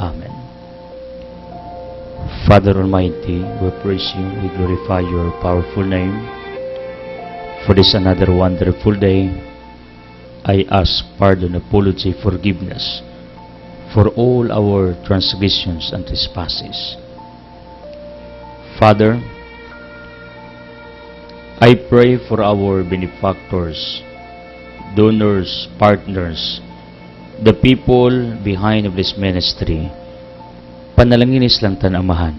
Amen. Father Almighty, we praise you, we glorify your powerful name. For this another wonderful day, I ask pardon, apology, forgiveness for all our transgressions and trespasses. Father, I pray for our benefactors, donors, partners, the people behind of this ministry. Panalangin lang tan Amahan,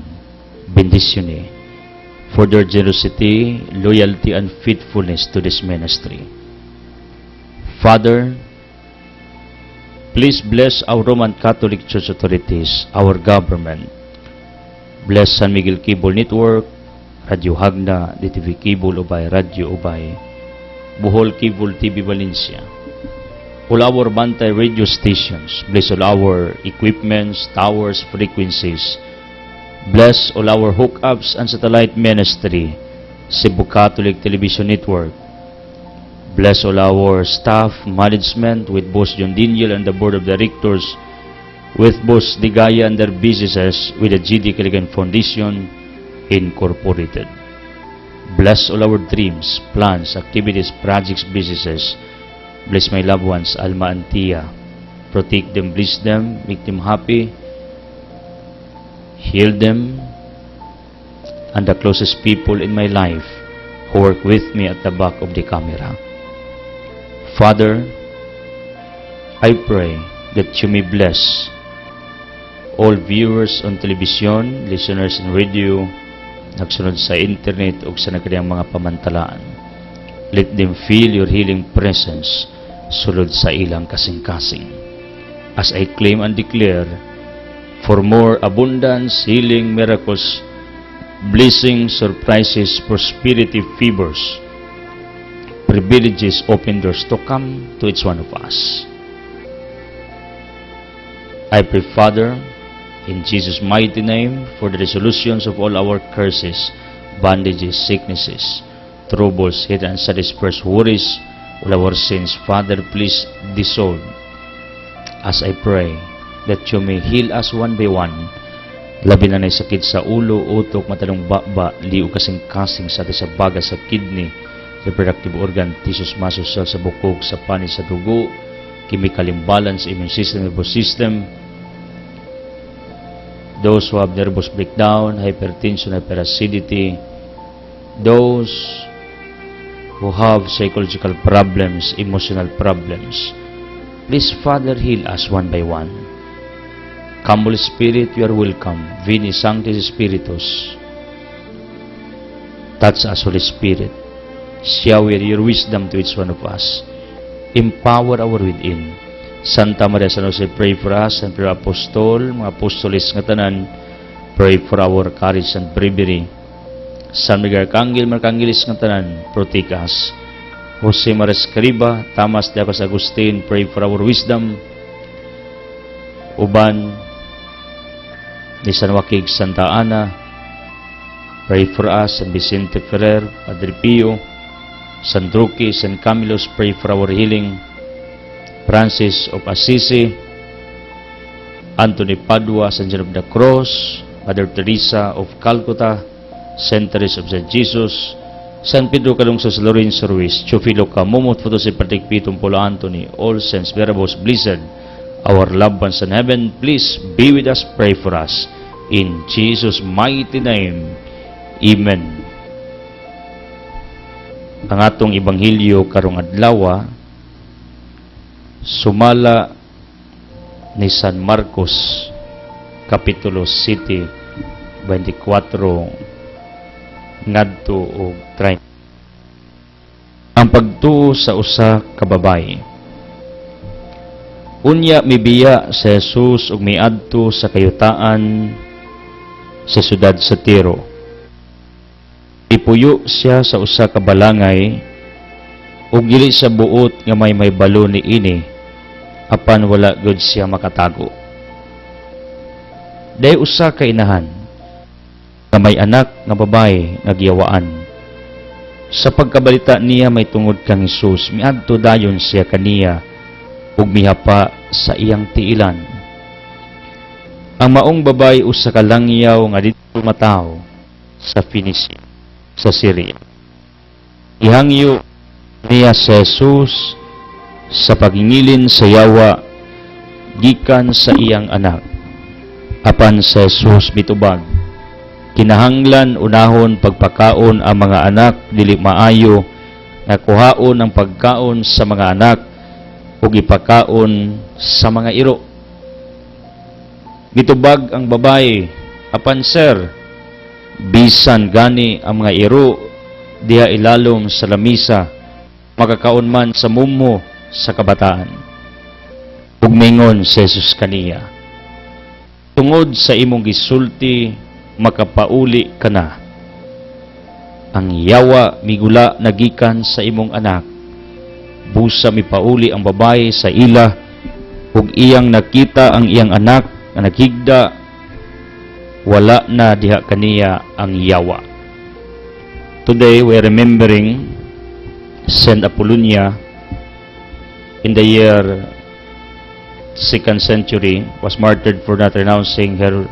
bendisyon for their generosity, loyalty, and faithfulness to this ministry. Father, please bless our Roman Catholic Church authorities, our government. Bless San Miguel Cable Network, Radio Hagna, DTV Cable Ubay, Radio Ubay, Bohol Cable TV Valencia, all our bantay radio stations. Bless all our equipments, towers, frequencies. Bless all our hookups and satellite ministry, Cebu Catholic Television Network. Bless all our staff, management, with Boss John Daniel and the Board of Directors, with Boss Digaya and their businesses, with the GD Kiligan Foundation Incorporated. Bless all our dreams, plans, activities, projects, businesses. Bless my loved ones, Alma and Tia. Protect them, bless them, make them happy, heal them, and the closest people in my life who work with me at the back of the camera. Father, I pray that you may bless all viewers on television, listeners in radio, nagsunod sa internet o sa nagkadang mga pamantalaan. Let them feel your healing presence sulod sa ilang kasing-kasing. As I claim and declare for more abundance, healing, miracles, blessings, surprises, prosperity, favors, privileges, open doors to come to each one of us. I pray, Father, in Jesus' mighty name, for the resolutions of all our curses, bondages, sicknesses, troubles, hidden and satisfied worries, all our sins. Father, please dissolve. As I pray that you may heal us one by one, labi na sakit sa ulo, utok, matalong baba, liu kasing-kasing sa ating sa baga, sa kidney, reproductive organ, tissues, muscles, cells, sa bukog, sa panis, sa dugo, chemical imbalance, immune system, nervous system, those who have nervous breakdown, hypertension, hyperacidity, those who have psychological problems, emotional problems. Please, Father, heal us one by one. Come, Holy Spirit, you are welcome. Veni Sanctis Spiritus. Touch us, Holy Spirit. Shower your wisdom to each one of us. Empower our within. Santa Maria San Jose, pray for us, and for apostol, mga apostolis nga tanan, pray for our courage and bravery. San Miguel Arcangel, Markangelis nga tanan, protect us. Jose Maria Escriba, Thomas de Agustin, pray for our wisdom. Uban ni San Joaquin Santa Ana, pray for us. San Vicente Ferrer, Padre Pio, San Roque, San Camilos, pray for our healing. Francis of Assisi, Anthony Padua, San John of the Cross, Mother Teresa of Calcutta, Saint Teresa of St. Jesus, San Pedro Calungsod, Lorenzo Ruiz, Chofilo Camumot, Fotosi Patikpitong Polo Anthony, all saints, verbos, blessed, our loved ones in heaven, please be with us, pray for us. In Jesus' mighty name, Amen. Ang atong Ebanghelyo karong adlaw sumala ni San Marcos Kapitulo 7 24 ngadto og 30. Ang pagtuo sa usa ka babaye. Unya mibiya sa Jesus ug miadto sa kayutaan sa syudad sa Tiro. Ipuyo siya sa usa ka balangay ug dili sa buot nga may balo ni ini, apan wala gud siya makatago. Day usa ka inahan nga may anak nga babae nga giyawaan. Sa pagkabalita niya may tungod kang Hesus, miadto dayon siya kaniya ug mihapa sa iyang tiilan. Ang maong babay usa ka langyaw nga dito mataw sa Phoenicia, sa Syria. Ihangyo niya sa Jesus sa pagingilin sa yawa gikan sa iyang anak. Apan sa Jesus mitubag, kinahanglan unahon pagpakaon ang mga anak dili maayo nga kuhaon ang pagkaon sa mga anak ug ipakaon sa mga iro. Mitubag ang babae, apan sir, bisan gani ang mga iro diha ilalom sa lamisa, makakaon man sa mumo sa kabataan. Ug mingon si Jesus kaniya, tungod sa imong gisulti, makapauli ka na. Ang yawa migula nagikan sa imong anak, busa mipauli ang babae sa ila, ug iyang nakita ang iyang anak nga naghigda, wala na diha kaniya ang yawa. Today we are remembering Saint Apollonia. In the year 2nd century, was martyred for not renouncing her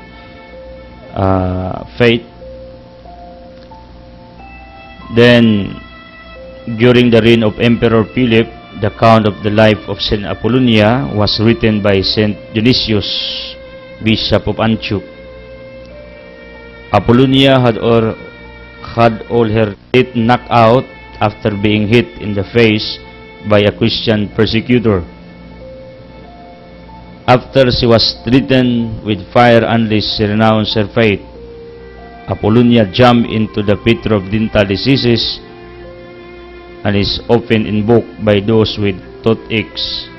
faith. Then, during the reign of Emperor Philip, the account of the life of Saint Apollonia was written by Saint Dionysius, Bishop of Antioch. Apollonia had all her teeth knocked out after being hit in the face by a Christian persecutor. After she was threatened with fire unless she renounced her faith, Apollonia jumped into the pit of dental diseases and is often invoked by those with toothaches.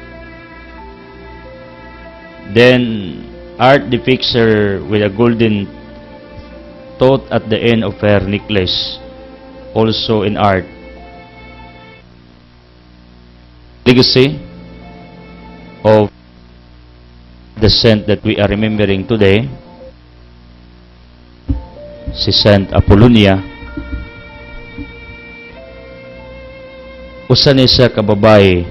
Then art depicts her with a golden tooth at the end of her necklace, also in art. Legacy of the saint that we are remembering today, si Saint Apollonia. Usa ni siya ka babae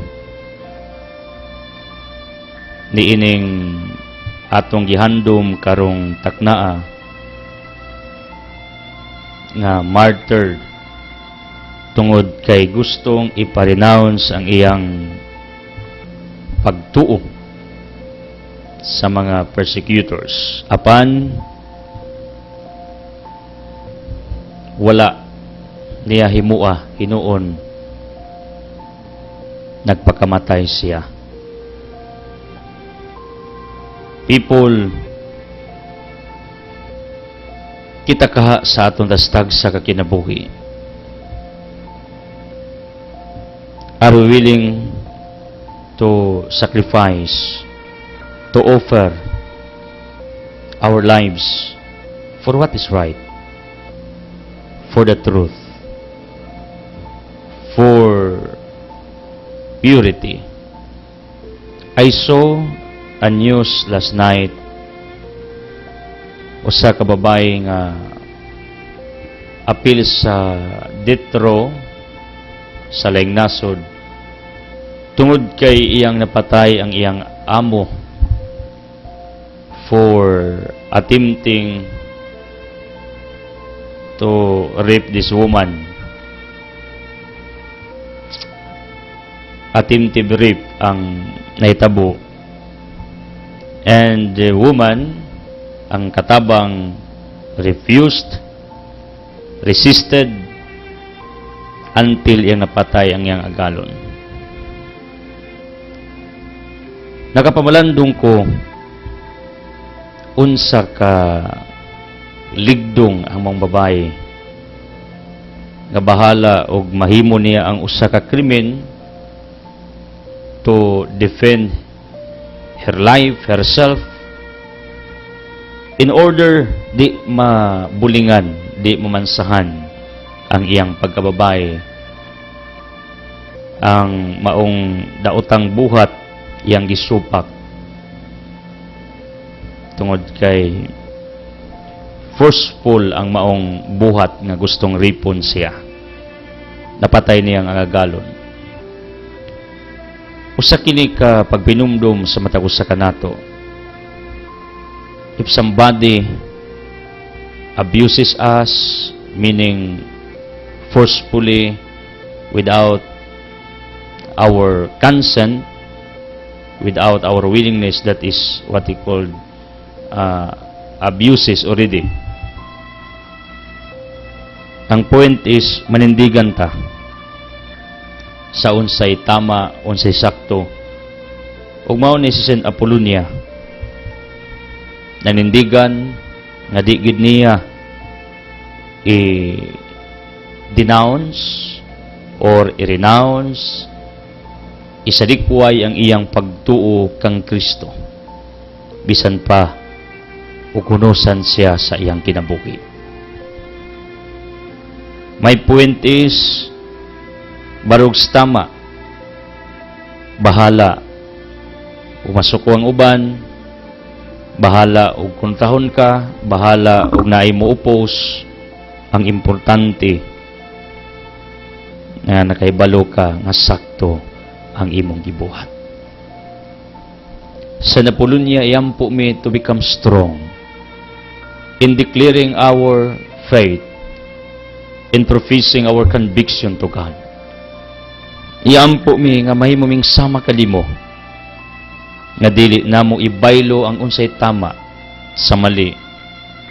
niining atong gihandom karong taknaa nga martyr tungod kay gustong iparenounce ang iyang pagtuo sa mga persecutors. Apan wala niya himua hinuon, nagpakamatay siya. People, kita kaha sa atong dastag sa kakinabuhi. Are we willing to sacrifice, to offer our lives for what is right, for the truth, for purity? I saw a news last night, usa ka babae nga apil sa death row sa laing nasod tungod kay iyang napatay ang iyang amo for attempting to rape this woman. Attempted rape ang nahitabo. And the woman, ang katabang, resisted until iyang napatay ang iyang agalon. Nakapamalandong ko unsa ka ligdong ang mga babae nga bahala og mahimo niya ang usa ka krimen to defend her life, herself, in order di mabulingan, di mamansahan ang iyang pagkababae, ang maong daotang buhat iyang gisupak tungod kay forceful ang maong buhat nga gustong ripon siya. Napatay niya ang agagalon. Usa kini ka pagpinumdum sa matag usa kanato. if somebody abuses us, meaning forcefully, without our consent, without our willingness, that is what he called abuses already. Ang point is, manindigan ta sa unsay tama, unsay sakto. Ug mao ni si Saint Apollonia, nanindigan nga di gid niya i-denounce or i-renounce, isadikway ang iyang pagtuo kang Kristo, bisan pa ugunosan siya sa iyang kinabuhi. My point is, barog tama, bahala ug masuko ang uban, bahala ug kuntahon ka, bahala ug naay mo oppose. Ang importante nga nakaibalo ka nga sakto ang imong gibuhat. Sa Apollonia, iyampo mi to become strong in declaring our faith, in professing our conviction to God. Iyampo mi nga mahimo ming sama kalimo nga dili namo ibaylo ang unsay tama sa mali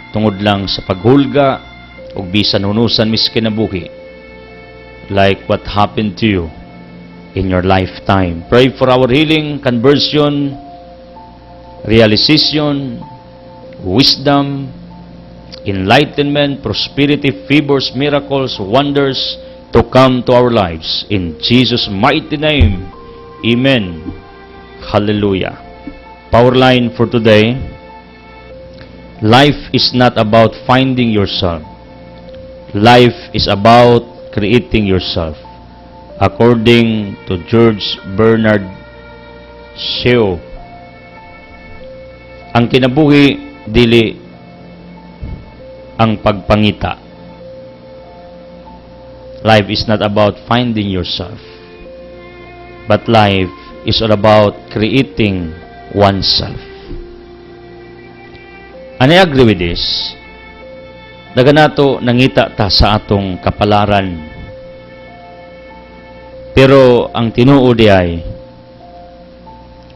tungod lang sa paghulga ug bisan hunusan miski kinabuhi, like what happened to you in your lifetime. Pray for our healing, conversion, realization, wisdom, enlightenment, prosperity, favors, miracles, wonders to come to our lives. In Jesus' mighty name, Amen. Hallelujah. Power line for today. Life is not about finding yourself. Life is about creating yourself. According to George Bernard Shaw, ang kinabuhi dili ang pagpangita. Life is not about finding yourself, but life is all about creating oneself. And I agree with this. Daga nato nangita ta sa atong kapalaran. Pero ang tinuod ay,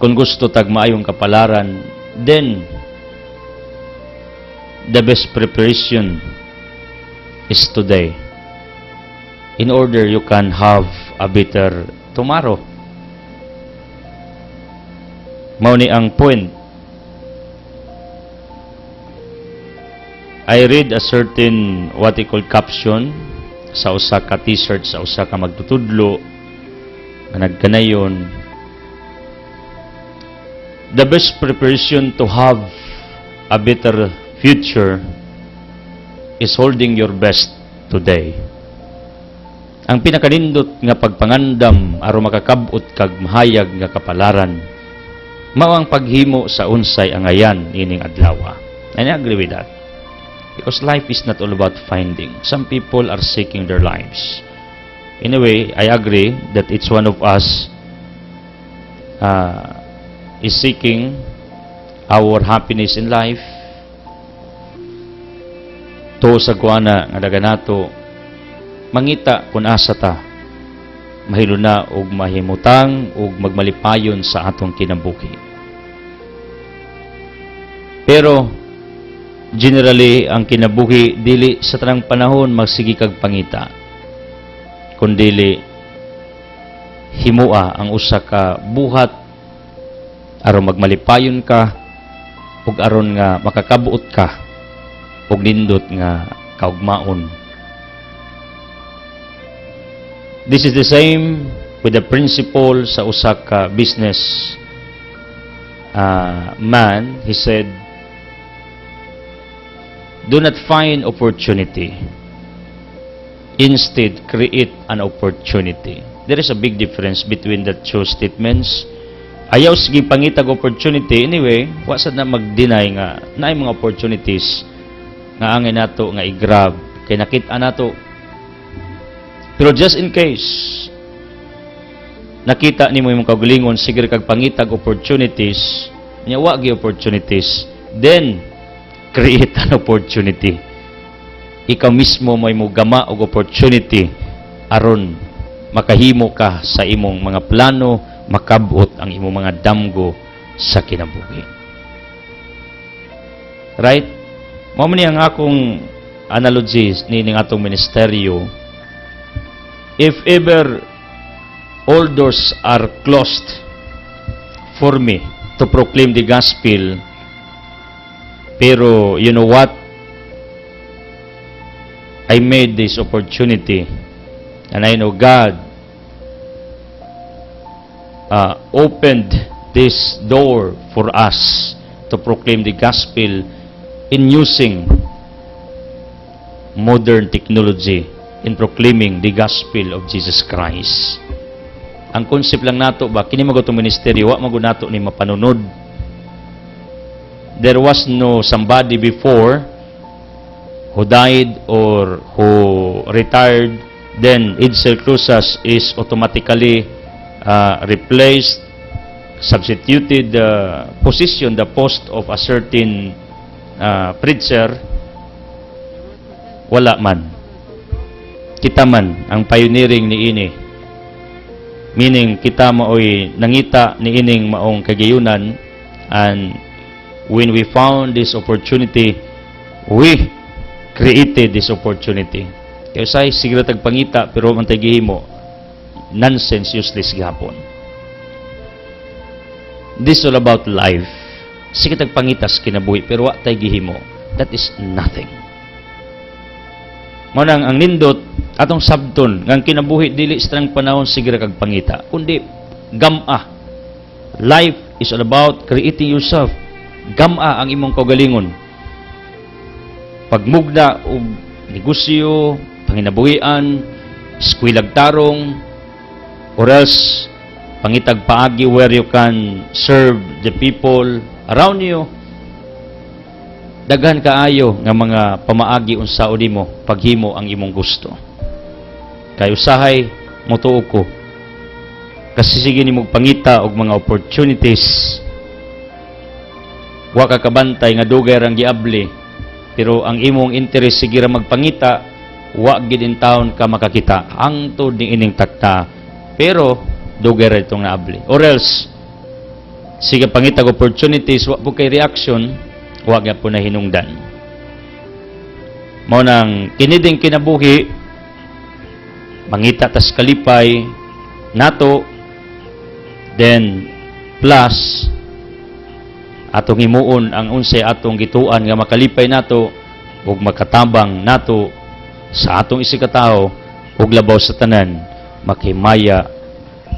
kung gusto tag maayong kapalaran, then the best preparation is today, in order you can have a better tomorrow. Mao ni ang point. I read a certain what they call caption sa usa ka t-shirt sa usa ka magtutudlo nga nagkanayon, the best preparation to have a better future is holding your best today. Ang pinakanindot nga pagpangandam aron makakabot kag mahayag nga kapalaran mao ang paghimo sa unsay angayan ining adlaw. And I agree with that. Because life is not all about finding. Some people are seeking their lives. In a way, I agree that each one of us is seeking our happiness in life. To sa kuana nga daga nato mangita kun asa ta mahiluna og mahimutang og magmalipayon sa atong kinabuhi. Pero generally, ang kinabuhi dili sa tanang panahon magsigi kag pangita, kundili himua ang usa ka buhat aron magmalipayon ka ug aron nga makakabuot ka ug nindot nga kaugmaon. This is the same with the principle sa usa ka business man. He said, do not find opportunity. Instead, create an opportunity. There is a big difference between the two statements. Ayaw sige pangitag opportunity. Anyway, wasad na mag-deny nga naay mga opportunities nga angay nato nga i-grab kay nakita nato. Pero just in case nakita nimo imong kaugalingon sige kag pangitag opportunities, nya wa gi opportunities, then create an opportunity. Ikaw mismo may mugama og opportunity aron makahimo ka sa imong mga plano, makabot ang imong mga damgo sa kinabuhi. Right? Mao man ni ang akong analogy nining atong ministeryo. If ever all doors are closed for me to proclaim the gospel, pero you know what? I made this opportunity, and I know God opened this door for us to proclaim the gospel in using modern technology in proclaiming the gospel of Jesus Christ. Ang concept lang nato ba, kini magutong ministeryo, wa magud nato ni mapanunod. There was no somebody before who died or who retired, then Edsel Cruzas is automatically replaced, substituted the position, the post of a certain preacher. Wala man. Kita man ang pioneering ni ini. Meaning, kita maoy nangita ni ining maong kagayunan, and when we found this opportunity, we created this opportunity. Kaya say, sige tagpangita, pero man tayo gihimo, nonsense, useless gihapon. This is all about life. Sige tagpangitas kinabuhi, pero wa tayo gihimo. That is nothing. Manang ang nindot, atong sabton, ngang kinabuhi, dili strang panahon, sige kag pangita. Kundi, gama. Life is all about creating yourself. Gama ang imong kaugalingon. Pagmugda o negosyo, panginabuhian, eskwelag tarong, or else pangitag paagi where you can serve the people around you. Daghan kaayo nga mga pamaagi unsa nimo paghimo ang imong gusto. Kay usahay motuo ko. Kasi sige nimo pangita og mga opportunities. Wa ka kabantay nga dugay rang giabli, pero ang imong interest sige ra magpangita, wa gid in taon ka makakita hangtod ni ining takta. Pero dugay ra itong naabli. Or else sige pangita og opportunities, wa po kay reaction, wa gyud po na hinungdan. Mao nang kiniding kinabuhi, mangita tas kalipay nato, then plus atong himuon ang unsay atong gituan nga makalipay nato ug makatabang nato sa atong isikatawo ug labaw sa tanan makimaya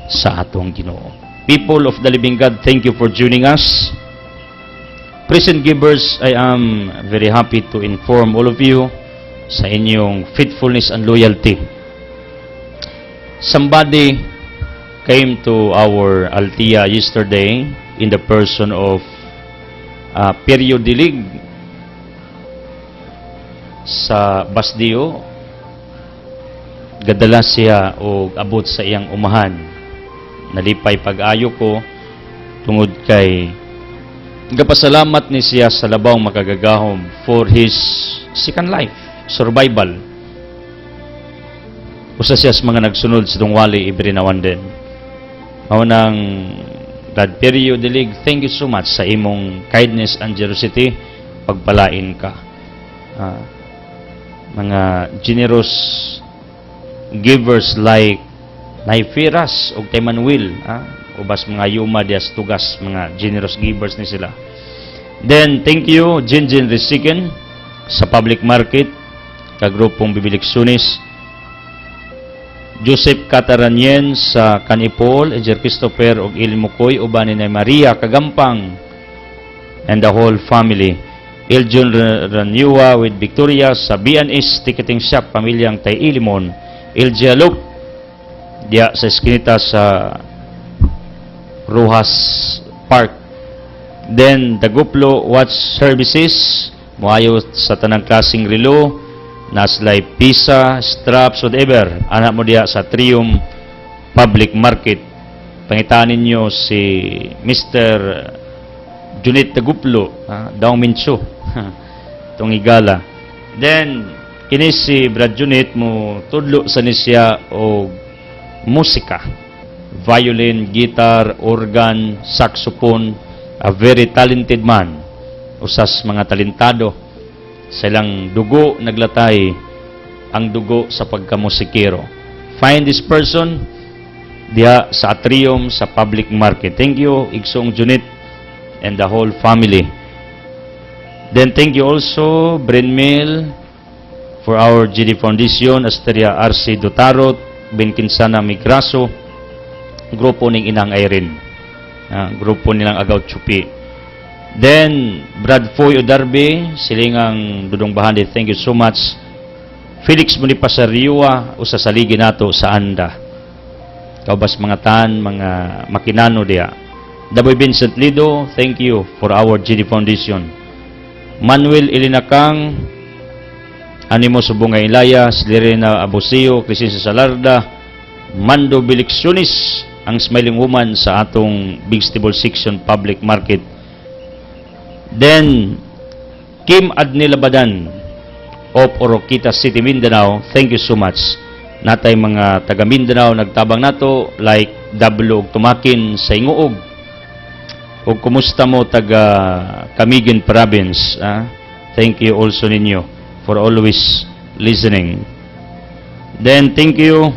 sa atong Ginoo. People of the living God, thank you for joining us. Present givers, I am very happy to inform all of you sa inyong faithfulness and loyalty. Somebody came to our Altia yesterday in the person of Perio Dilig sa Basdio. Gadala siya o abot sa iyang umahan. Nalipay pag-ayo ko tungod kay gapasalamat ni siya sa labawng makagagahom for his second life, survival. Usa siya sa mga nagsunod sa tungwali ibrinawan din. Mao nang God Perio Dilig, thank you so much sa imong kindness and generosity. Pagpalain ka. Mga generous givers like Naifiras o kay Manuel, ubas mga yuma dias tugas, mga generous givers ni sila. Then thank you Jinjin Risiken sa public market, kagrupong Bibiliksunis, Joseph Cataranien sa Kanipol, Ejer Christopher og Ilmukoy, uban ni Maria Kagampang and the whole family. Eljon Raniua with Victoria sa B&S Ticketing Shop, pamilyang Tay Ilimon. Iljaluk diya sa eskinita sa Rojas Park. Then the Guplo Watch Services, muayo sa tanang klaseng relo, naslay pisa, straps, whatever. Anak mo diya sa Triumph Public Market. Pangitaan ninyo si Mr. Junit Taguplo, Daong Mincho. tong igala. Then kini si Brad Junit mo tudlo sa nisya og musika, violin, guitar, organ, saxophone, a very talented man, usas mga talentado sa ilang dugo naglatay ang dugo sa pagkamusikero. Find this person diha sa atrium sa public market. Thank you Igsong Junit and the whole family. Then thank you also Brenmil for our GD Foundation, Asteria RC Dotarot, Benkinsana Migraso, grupo ning Inang Irene, grupo nilang Agaw Chupi. Then Brad Foy Odarbe, silingang Dudong Bahandi, thank you so much. Felix Munipasariwa, usa sa ligi nato sa Anda. Kaubas mga tan, mga makinano diya. Daboy Vincent Lido, thank you for our GD Foundation. Manuel Ilinakang, Animo Subungay Ilaya, Slirena Abusio, Crisisa Salarda, Mando Biliksionis, ang smiling woman sa atong vegetable section public market. Then Kim Adnilabadan of Oroquita City, Mindanao, thank you so much. Natay mga taga Mindanao nagtabang nato like W og Tumakin sa Inguog. O kumusta mo taga Camiguin Province? Thank you also ninyo for always listening. Then thank you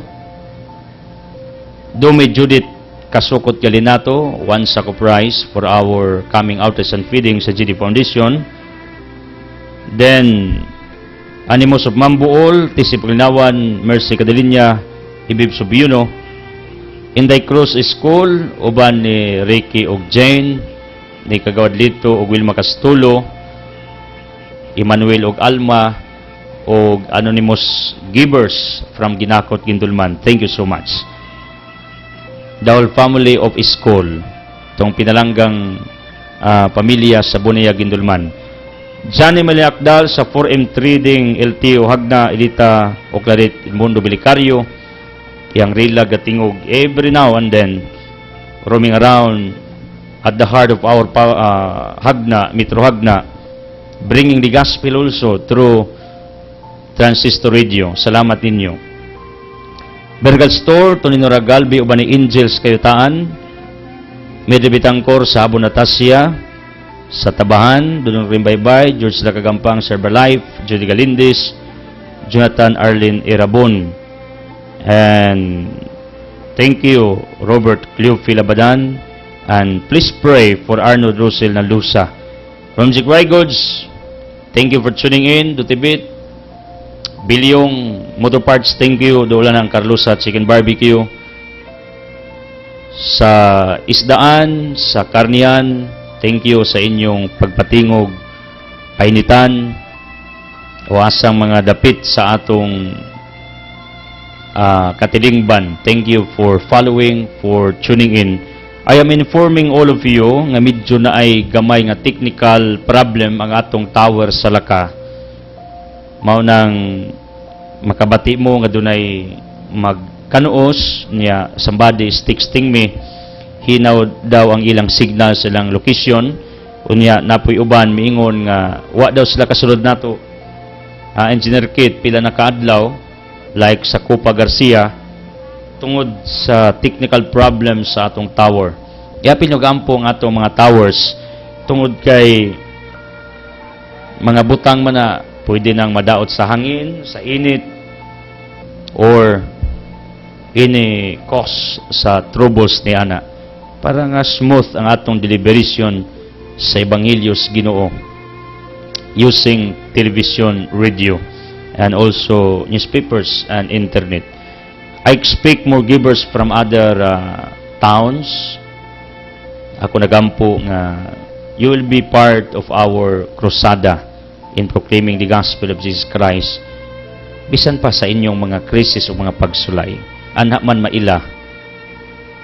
Dumi Judith Kasukot Galinato, one sack of rice for our coming outreach and feeding sa GD Foundation. Then Animos of Mambuol, Tisip Linawan, Mercy Cadalinya, Ibib Subiuno, Inday Cruz School, uban ni Ricky og Jane, ni Kagawad Lito og Wilma Castulo, Emmanuel og Alma, og Anonymous Givers from Ginakot, Gindulman. Thank you so much. The whole family of school, itong pinalanggang pamilya sa Bunaya, Gindulman. Johnny Maliakdal sa 4M Trading, LTO Hagna, Elita, Oclaret, Mundo Bilicario, yang Rila Gatingog, every now and then, roaming around at the heart of our Hagna, Metro Hagna, bringing the gospel also through transistor radio. Salamat ninyo. Bergal Store, Tonino Ragalbi, uban ni Angels Kayutaan, Medibitangkor sa Abu Natasya, sa Tabahan, Dunong Rimbaybay, George Lacagampang, Herbalife, Judy Galindis, Jonathan Arlene Irabon. And thank you, Robert Cleophil Abadan. And please pray for Arnold Rosel Nalusa. From Zikray Goods, thank you for tuning in. Dutibit, Bilyong Motor Parts, thank you. Doon ng Carlosa Chicken Barbecue. Sa Isdaan, sa Karnian, thank you sa inyong pagpatingog, painitan, o asang mga dapit sa atong katilingban. Thank you for following, for tuning in. I am informing all of you nga medyo na ay gamay nga technical problem ang atong tower sa Laka. Mao nang makabati mo nga dunay magkanuos niya, somebody is texting me, hinaw daw ang ilang signal sa ilang location, unya napoy uban miingon nga wa daw sila kasulod nato. Engineer Kit pila na kaadlaw like sa Copa Garcia tungod sa technical problem sa atong tower. Kaya pinugampo ang atong mga towers tungod kay mga butang man na pwede nang madaot sa hangin, sa init, or ini cause sa troubles ni ana. Para nga smooth ang atong deliberation sa Ebanghelyos Ginoo using television, radio, and also newspapers and internet. I expect more givers from other towns. Ako nagampo nga you will be part of our crusada in proclaiming the gospel of Jesus Christ. Bisan pa sa inyong mga krisis o mga pagsulay, anak man maila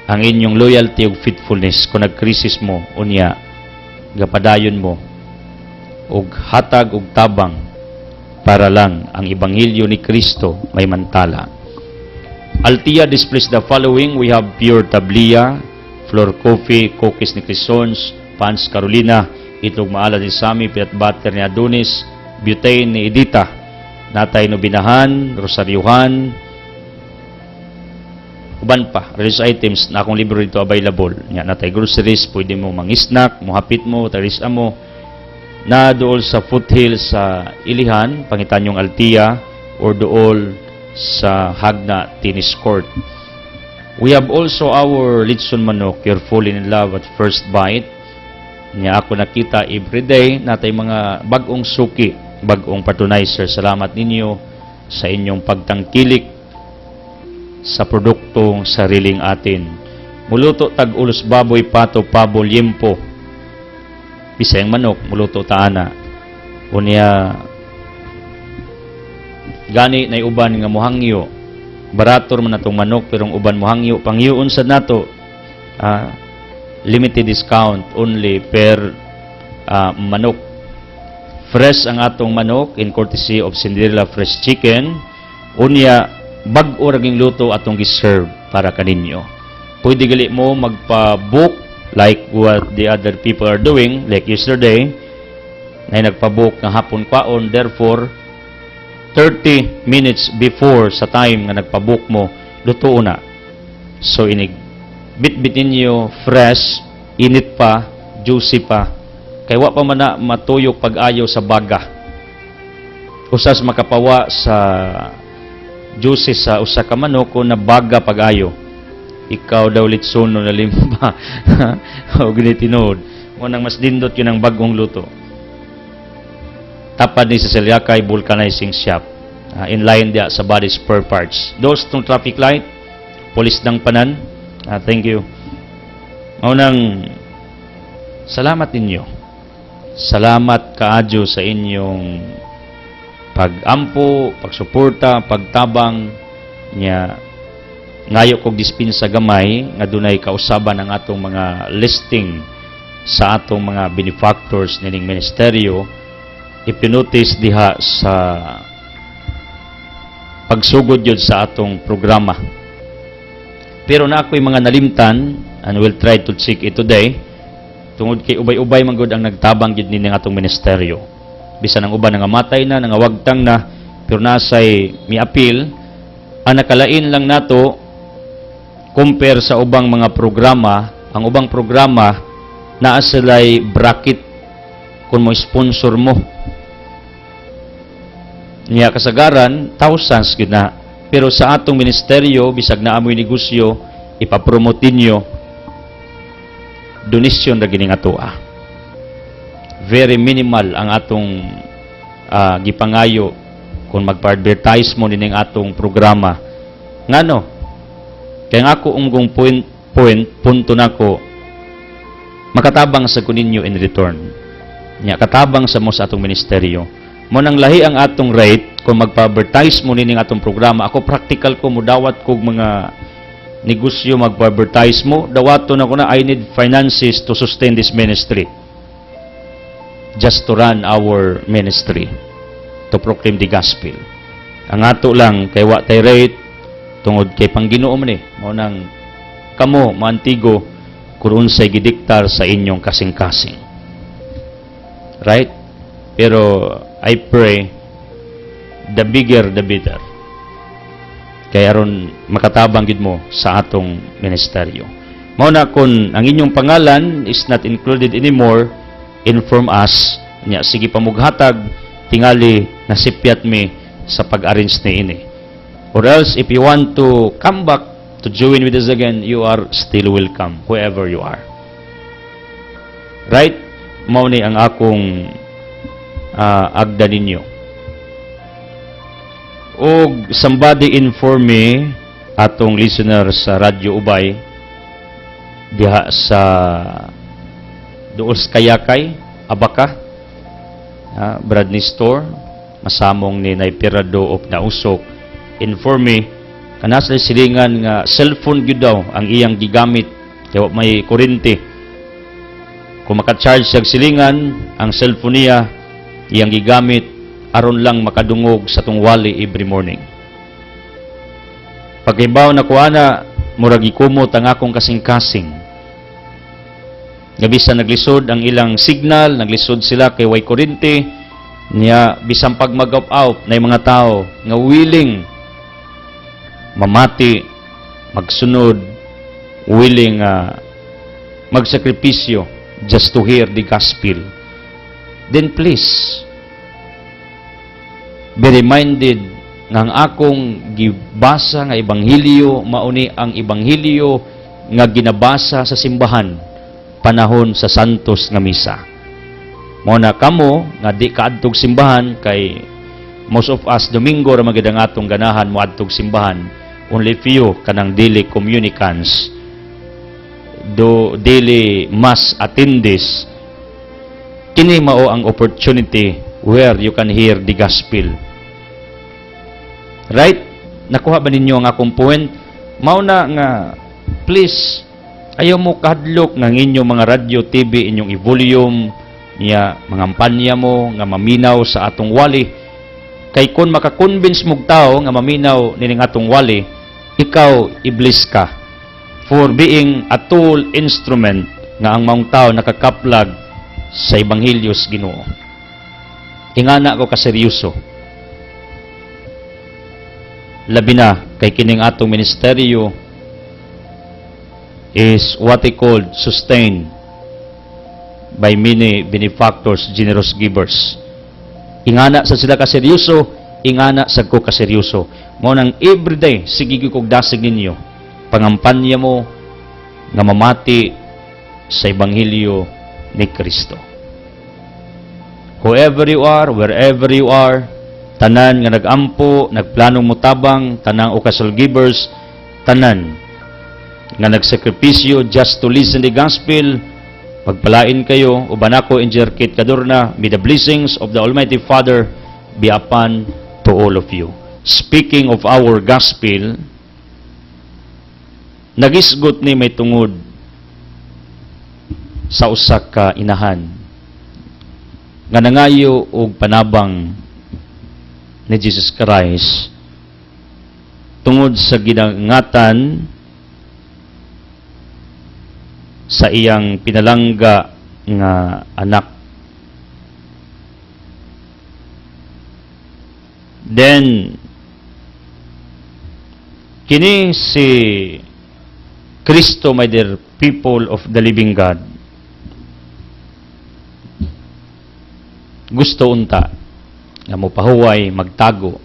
ang inyong loyalty ug faithfulness kung nagkrisis mo, unya gapadayon mo og hatag og tabang para lang ang ebanghelyo ni Kristo may mantala. Altia displays the following. We have pure tablia, floor coffee, cookies ni Crisons, Pans Carolina, itlog maala ni Sami, peanut butter ni Adonis, butane ni Edita, natay nobinahan, rosaryuhan, uban pa, religious items na akong libro dito available. Nya natay groceries, pwede mo mang-snack, mohapit mo, tarisa mo. Na dool sa foothills sa Ilihan, Pangitanyong Altia, or dool sa Hagna Tennis Court. We have also our litson manok, You're Falling in Love at First Bite. Nya ako nakita everyday, natay mga bagong suki, bagong patronizer. Salamat ninyo sa inyong pagtangkilik sa produktong sariling atin. Muluto tag ulos baboy, pato, pabol, yempo. Bisayang manok, muluto taana. Unya, gani na uban nga muhangyo. Barator man natong manok, pero uban muhangyo. Panghiyon sa nato, limited discount only per manok. Fresh ang atong manok in courtesy of Cinderella Fresh Chicken. Unya, bag-o raging luto atong giserve para kaninyo. Pwede gali mo magpa-book like what the other people are doing, like yesterday, na nagpa-book ng hapon kwaon, therefore, 30 minutes before sa time nga nagpa-book mo, luto na. So, bit-bit ninyo, fresh, init pa, juicy pa, kaya wa pa man na matuyok pag-ayo sa baga. Usas makapawa sa juicy sa usa ka manok kung nabaga pag-ayo. Ikaw daw litsono na limba. O ginitinood. Unang mas dindot yun ang bagong luto. Tapad ni sa Selyakay Vulcanizing Shop. In line dia sa body spare parts. Those tong traffic light, polis ng panan. Thank you. Unang salamat ninyo. Salamat kaadyo sa inyong pag-ampo, pagsuporta, pagtabang niya. Ngayo kog dispensa gamay nga dunay kausaban ang atong mga listing sa atong mga benefactors nining ministeryo. Ipinotis diha sa pagsugod yun sa atong programa. Pero na ako'y mga nalimtan, and we'll try to check it today, tungod kay ubay-ubay man gud ang nagtabang yun nining atong ministeryo. Bisan ang uban nga matay na, nga wagtang na, pero nasay mi-appeal, ang nakalain lang nato, compare sa ubang mga programa, ang ubang programa, naa sila'y bracket kung mo sponsor mo. Niya kasagaran, thousands yun na. Pero sa atong ministeryo, bisag na amoy negosyo, ipapromote nyo, donation na gining atoa. Very minimal ang atong gipangayo kung magpa-advertise mo nining atong programa. Ngano? Kaya nga ako unggong punto nako, makatabang sa kuninyo in return. Nya katabang sa mo sa atong ministeryo. Mo nang lahi ang atong rate kung magpa-advertise mo nining atong programa. Ako practical ko mo dawat kog mga negosyo magpa-advertise mo. Dawaton ako na I need finances to sustain this ministry. Just to run our ministry, to proclaim the gospel. Ang ato lang kay wa tay rate tungod kay Pangginoo man mao nang kamo maantigo kung unsay gidiktar sa inyong kasing-kasing. Right? Pero I pray the bigger the better. Kaya aron makatabang gid mo sa atong ministeryo. Mao na kun ang inyong pangalan is not included anymore, inform us. Nya sige pamughatag tingali nasipyat mi sa pag-arrange ni ini. Or else if you want to come back to join with us again, you are still welcome whoever you are. Right? Mao ni ang akong agda ninyo. Og somebody inform me atong listener sa Radyo Ubay diha sa Duos Kayakay, Abaka, Bradley Store, masamong ni Naipirado of Nausok, inform me, kanas na silingan nga cellphone gyud daw ang iyang gigamit, kaya may kurente. Kung maka-charge siya silingan, ang cellphone niya, iyang gigamit, aron lang makadungog sa tong wali every morning. Pag-ibaw na kuana, murag ikumot ang akong kasing-kasing. Gabisa naglisod ang ilang signal, naglisod sila kay way kurente, Niya bisan pag mag-out na mga tao nga willing mamati, magsunod, willing magsakripisyo just to hear the gospel, then please be reminded nga ang akong gibasa nga ebanghelyo mauni ang ebanghelyo nga ginabasa sa simbahan panahon sa Santos nga misa. Mao na kamo nga di kaadtog simbahan kay most of us Domingo ra magid ang atong ganahan moadtog simbahan. Only few kanang daily communicants do daily mass attendees. Kini mao ang opportunity where you can hear the gospel. Right? Nakuha ba ninyo ang akong point? Mao na nga please ayaw mo kahadlok ng inyong mga radio, TV, inyong i-volume niya, mga kampanya mo nga maminaw sa atong wali. Kay kung makakonvince mong tao nga maminaw nining atong wali, ikaw iblis ka for being a tool instrument nga ang maong tao nakakaplag sa ebanghelyo sa Ginoo. Ingana ko kaseryoso. Labi na kay kining atong ministeryo is what they called sustained by many benefactors, generous givers. Ingana sa sila kaseryoso, ingana sa ko kaseryoso. Mo nang everyday sige kog dasig ninyo pangampanya mo nga mamati sa ebanghelyo ni Kristo. Whoever you are, wherever you are, tanan nga nagampo, nagplanong mutabang, tanang occasional givers, tanan nga nagsakripisyo just to listen the gospel, pagpalain kayo, uban ako, Engineer Kit Cadorna, may the blessings of the Almighty Father be upon to all of you. Speaking of our gospel, nagisgot ni may tungod sa usak ka inahan nga nangayo og panabang ni Jesus Christ tungod sa ginangatan sa iyang pinalangga nga anak. Then kini si Kristo, my dear people of the living God, gusto unta nga mopahuway, magtago.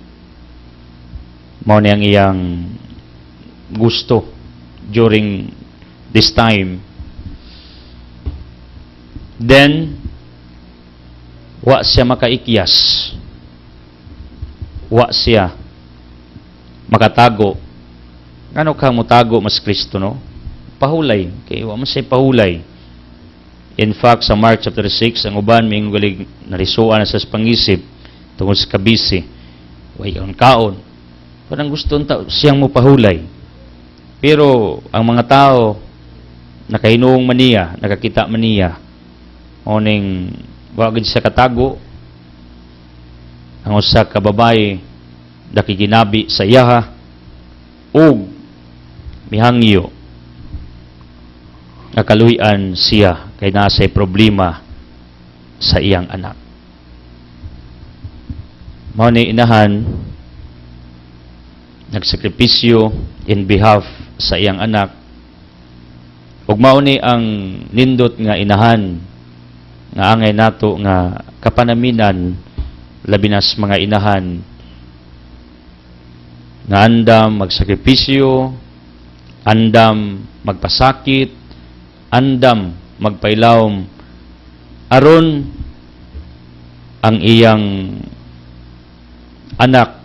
Mao ni ang iyang gusto during this time. Then wa siya makaikyas, wa siya makatago. Ngano ka motago mas Kristo, no? Pahulay, kay wa man siya pahulay. In fact, sa Mark chapter 6, ang uban may galing narisuan sa pangisip tungkol sa kabisi. Way ang kaon. Parang gusto siyang mopahulay. Pero ang mga tao nakahinuong maniya, nakakita maniya, oning wagid siya katago. Ang usa ka babae nakiginabi sa iyaha ug mihangyo nakaluyan siya kay nasa problema sa iyang anak. Mao ni inahan nagsakripisyo in behalf sa iyang anak. Ug mao ni ang nindot nga inahan nga angay nato nga kapanaminan, labi nas mga inahan nga andam magsakripisyo, andam magpasakit, andam magpailawom aron ang iyang anak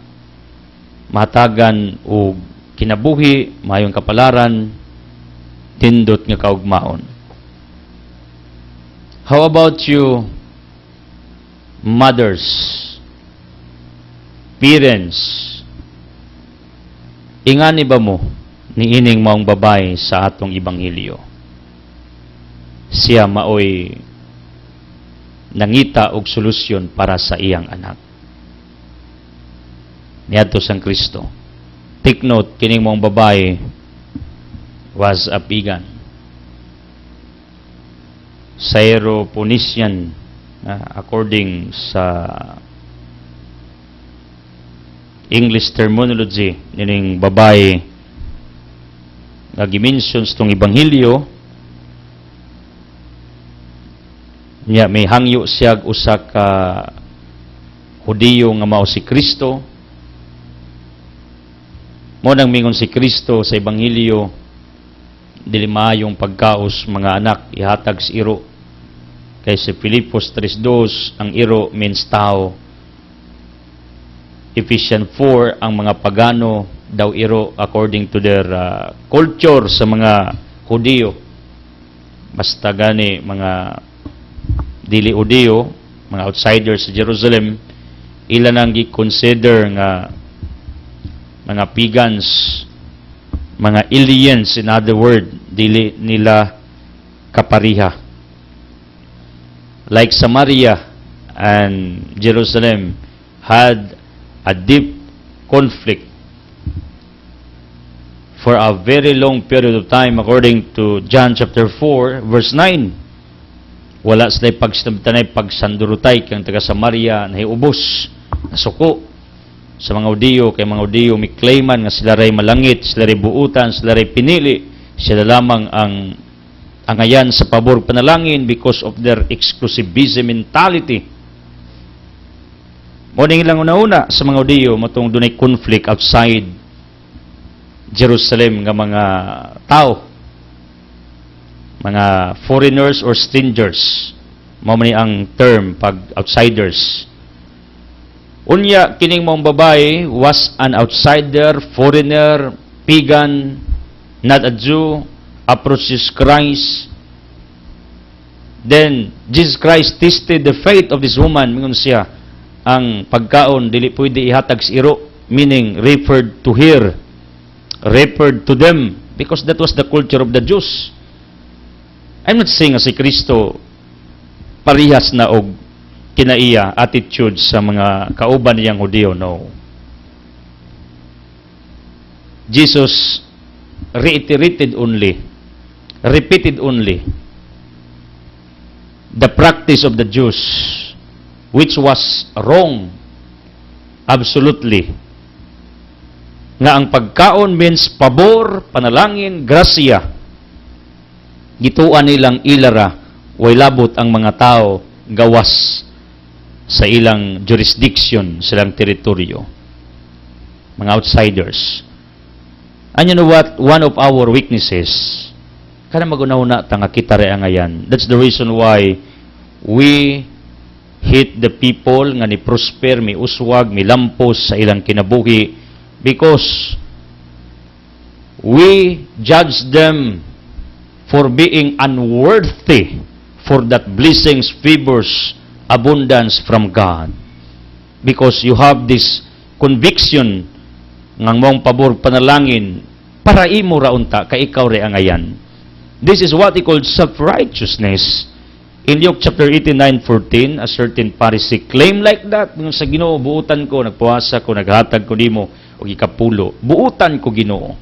matagan o kinabuhi, mayong kapalaran, tindot nga kaugmaon. How about you, mothers, parents? Ingani ba mo ni ining maong babae sa atong ebanghelyo? Siya maoy nangita og solusyon para sa iyang anak. Niadto sang Kristo. Take note, kining maong babae was a pagan. Syrophoenician, according sa English terminology nining babae nga gimensions tong ebanghelyo niya may hangyo siya usa ka Hudiyo nga mao si Kristo. Mo nang mingon si Kristo sa ebanghelyo dili maayong pagkaos mga anak ihatag sa iro. Kay si Filipos 3:2 ang iro means tao. Ephesians 4 ang mga pagano daw iro according to their culture sa mga Hudiyo. Basta gani mga dili Hudiyo, mga outsiders sa Jerusalem, ila nang gi-consider nga mga pagans, mga aliens, in other word, dili nila kapariha. Like Samaria and Jerusalem had a deep conflict for a very long period of time according to John chapter 4 verse 9. Wala sila pagsandurutanay pagsandurutay kang taga Samaria na hiubos nasuko sa mga Hudiyo, kay mga Hudiyo may claiman nga sila ray malangit, sila ray buutan, sila ray pinili, sila lamang ang angayan sa pabor panalangin because of their exclusivism mentality. Muning lang una-una sa mga Hudiyo matong dunay conflict outside Jerusalem nga mga tao, mga foreigners or strangers, mao man ang term pag outsiders. Unya kining mong babae was an outsider, foreigner, pagan, not a Jew, approaches Christ. Then Jesus Christ tested the faith of this woman. Mingon siya, ang pagkaon dili pwede ihatag sa iro, meaning referred to her, referred to them, because that was the culture of the Jews. I'm not saying nga si Kristo parihas na og kinaiya attitude sa mga kauban niyang Hudiyo, no. Jesus reiterated only, repeated only the practice of the Jews, which was wrong, absolutely. Nga ang pagkaon means pabor, panalangin, grasya. Gituan nilang ilara, way labot ang mga tao gawas sa ilang jurisdiction, silang teritoryo. Mga outsiders. And you know what? One of our weaknesses, kana magunahuna tanga kita rin ngayon. That's the reason why we hate the people nga ni prosper, may uswag, may lampos sa ilang kinabuhi, because we judge them for being unworthy for that blessings, favors, abundance from God. Because you have this conviction ngang mong pabor panalangin para imo ra unta kay ikaw ri angayan. This is what he called self-righteousness. In Luke chapter 89:14, a certain Pharisee claimed like that, sa Ginoo buutan ko, nagpuasa ko, naghatag ko nimo og ikapulo. Buutan ko Ginoo.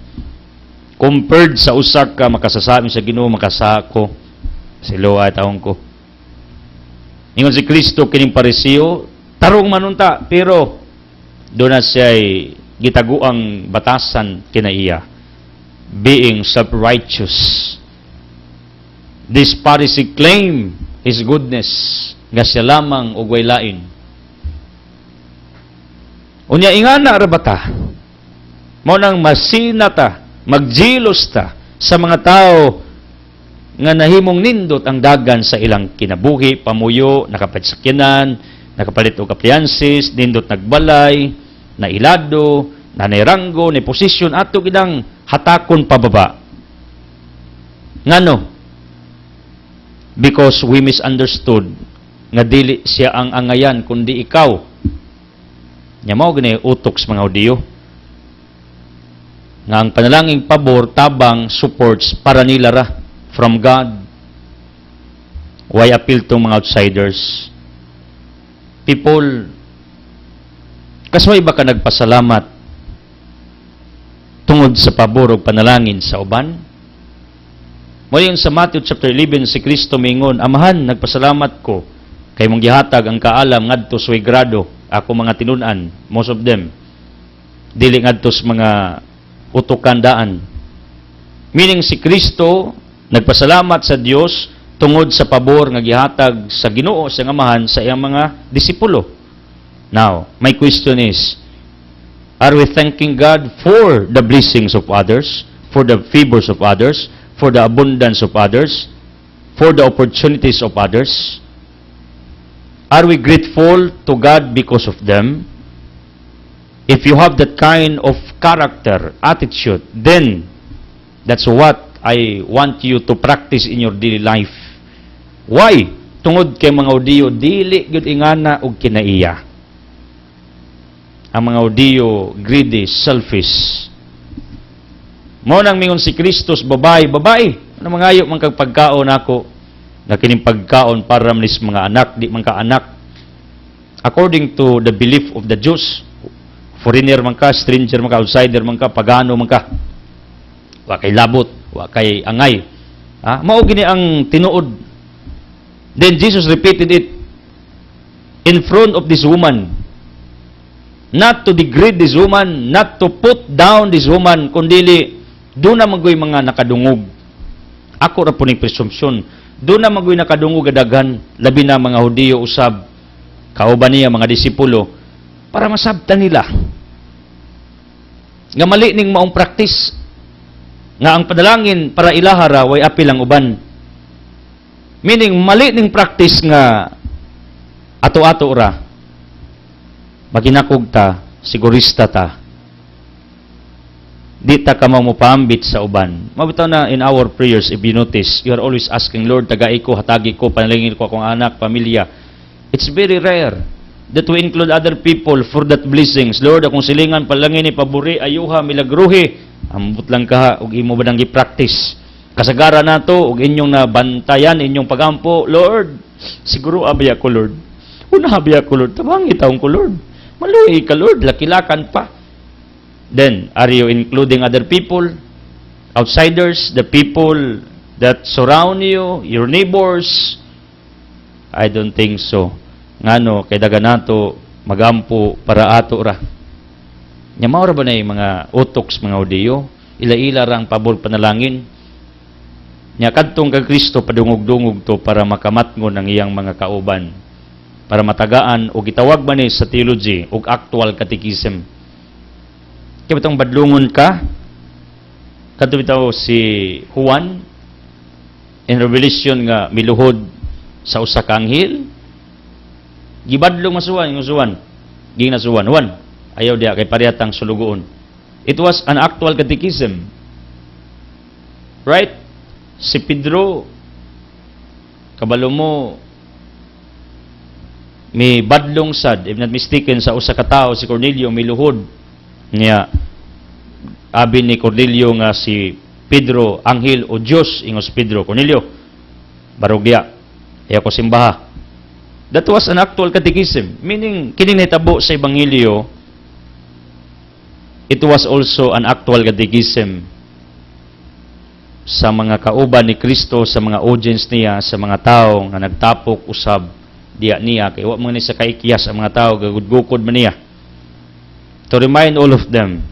Compared sa usak ka makasasabi sa Ginoo makasako siloa taong ko. Ingon si Kristo kining Pariseo, tarong manunta pero do na siya gitaguang batasan kinaiya, being self-righteous. This Pharisee claim his goodness nga siya lamang og way lain. Unya ingana ra bata? Mao nang masinata, magjilos ta sa mga tao nga nahimong nindot ang dagan sa ilang kinabuhi, pamuyo, nakapatsakyanan, nakapalit og appliances, nindot nagbalay, na ilado, na nairanggo, na posisyon, ato gidang hatakon pababa. Ngano? Because we misunderstood nga dili siya ang angayan kundi ikaw. Nya mao gani utok sa mga Hudiyo nga ang panalangin pabor, tabang, supports para nila ra from God. Why appeal to mga outsiders? People, kasway ba ka nagpasalamat tungod sa pabor o panalangin sa uban? Muli sa Matthew chapter 11, si Kristo mingon, Amahan, nagpasalamat ko kay mong gihatag ang kaalam ngadto sa grado, ako mga tinunan, most of them. dili ngadto sa mga utukandaan. Meaning si Kristo nagpasalamat sa Dios tungod sa pabor nga gihatag sa Ginoo sa Amahan sa iyang mga disipulo. Now, my question is, are we thanking God for the blessings of others, for the favors of others, for the abundance of others, for the opportunities of others? Are we grateful to God because of them? If you have that kind of character, attitude, then that's what I want you to practice in your daily life. Why? Tungod kay mga Hudiyo, dili gyud ingana og kinaiya. Ang mga Hudiyo, greedy, selfish. Mao nang mingon si Kristo, babae, ano mangayo man kag pagkaon ako, na kining pagkaon para manis mga anak, di man ka anak. According to the belief of the Jews, foreigner man ka, stranger man ka, outsider man ka, pagano man ka, wa kay labot, wa kay angay. Mao gini ang tinuod. Then Jesus repeated it in front of this woman. Not to degrade this woman, not to put down this woman, kundili doon na magoy mga nakadungog. Ako ra po ning presumption. Doon na magoy nakadungog gadagan, labi na mga Hudiyo usab, kauban niya mga disipulo, para masabtan nila. Nga mali ning maong practice, nga ang padalangin para ilahara, way apil ang uban. Meaning, mali ning practice nga ato-ato ra, maginakog ta, sigurista ta, di ta ka mamupambit sa uban. Mabitaw na in our prayers, if you notice, you are always asking, Lord, tagai ko, hatagi ko, panalangin ko akong anak, pamilya. It's very rare that we include other people for that blessings. Lord, akong silingan, palangin ni paburi, ayuha, milagruhi, ambot lang ka, ug imo ba nang gi-practice. Kasagara na to, ug inyong nabantayan, inyong pagampo, Lord, siguro abaya ko, Lord. Una abaya ko, Lord, tabangi taong ko, Lord. Maluhi ka, Lord, lakilakan pa. Then, are you including other people, outsiders, the people that surround you, your neighbors? I don't think so. Ngano, kay daga nato, magampo para ato ra. Nya mao ra ba na mga utoks, mga Hudiyo? Ila-ila ra ang pabor panalangin. Nya kadtong kay Kristo padungog-dungog to para makamatngon ang iyang mga kauban, para matagaan o gitawag man ni sa theology o actual catechism. Kaya itong badlungon ka, kadto bitaw si Juan in Revelation nga miluhod sa usa ka anghel, gibadlong masuwan, yung suwan, ginasuwan, Juan, ayaw diya kay parehatang sulugoon. It was an actual catechism. Right? Si Pedro, kabalo mo, may badlong sad, if not mistaken, sa usa ka tawo, si Cornelio, may luhod. Niya, abi ni Cornelio nga si Pedro, anghel o Diyos, ingos Pedro, Cornelio, barog diya, iya ko simbaha. That was an actual catechism, meaning, kining nahitabo sa Ebanghelyo, it was also an actual catechism sa mga kauban ni Kristo, sa mga audience niya, sa mga tao nga nagtapok usab diya niya, kaya wa man ni sa kaikiyas ang mga tao, gagudgukod man niya. To remind all of them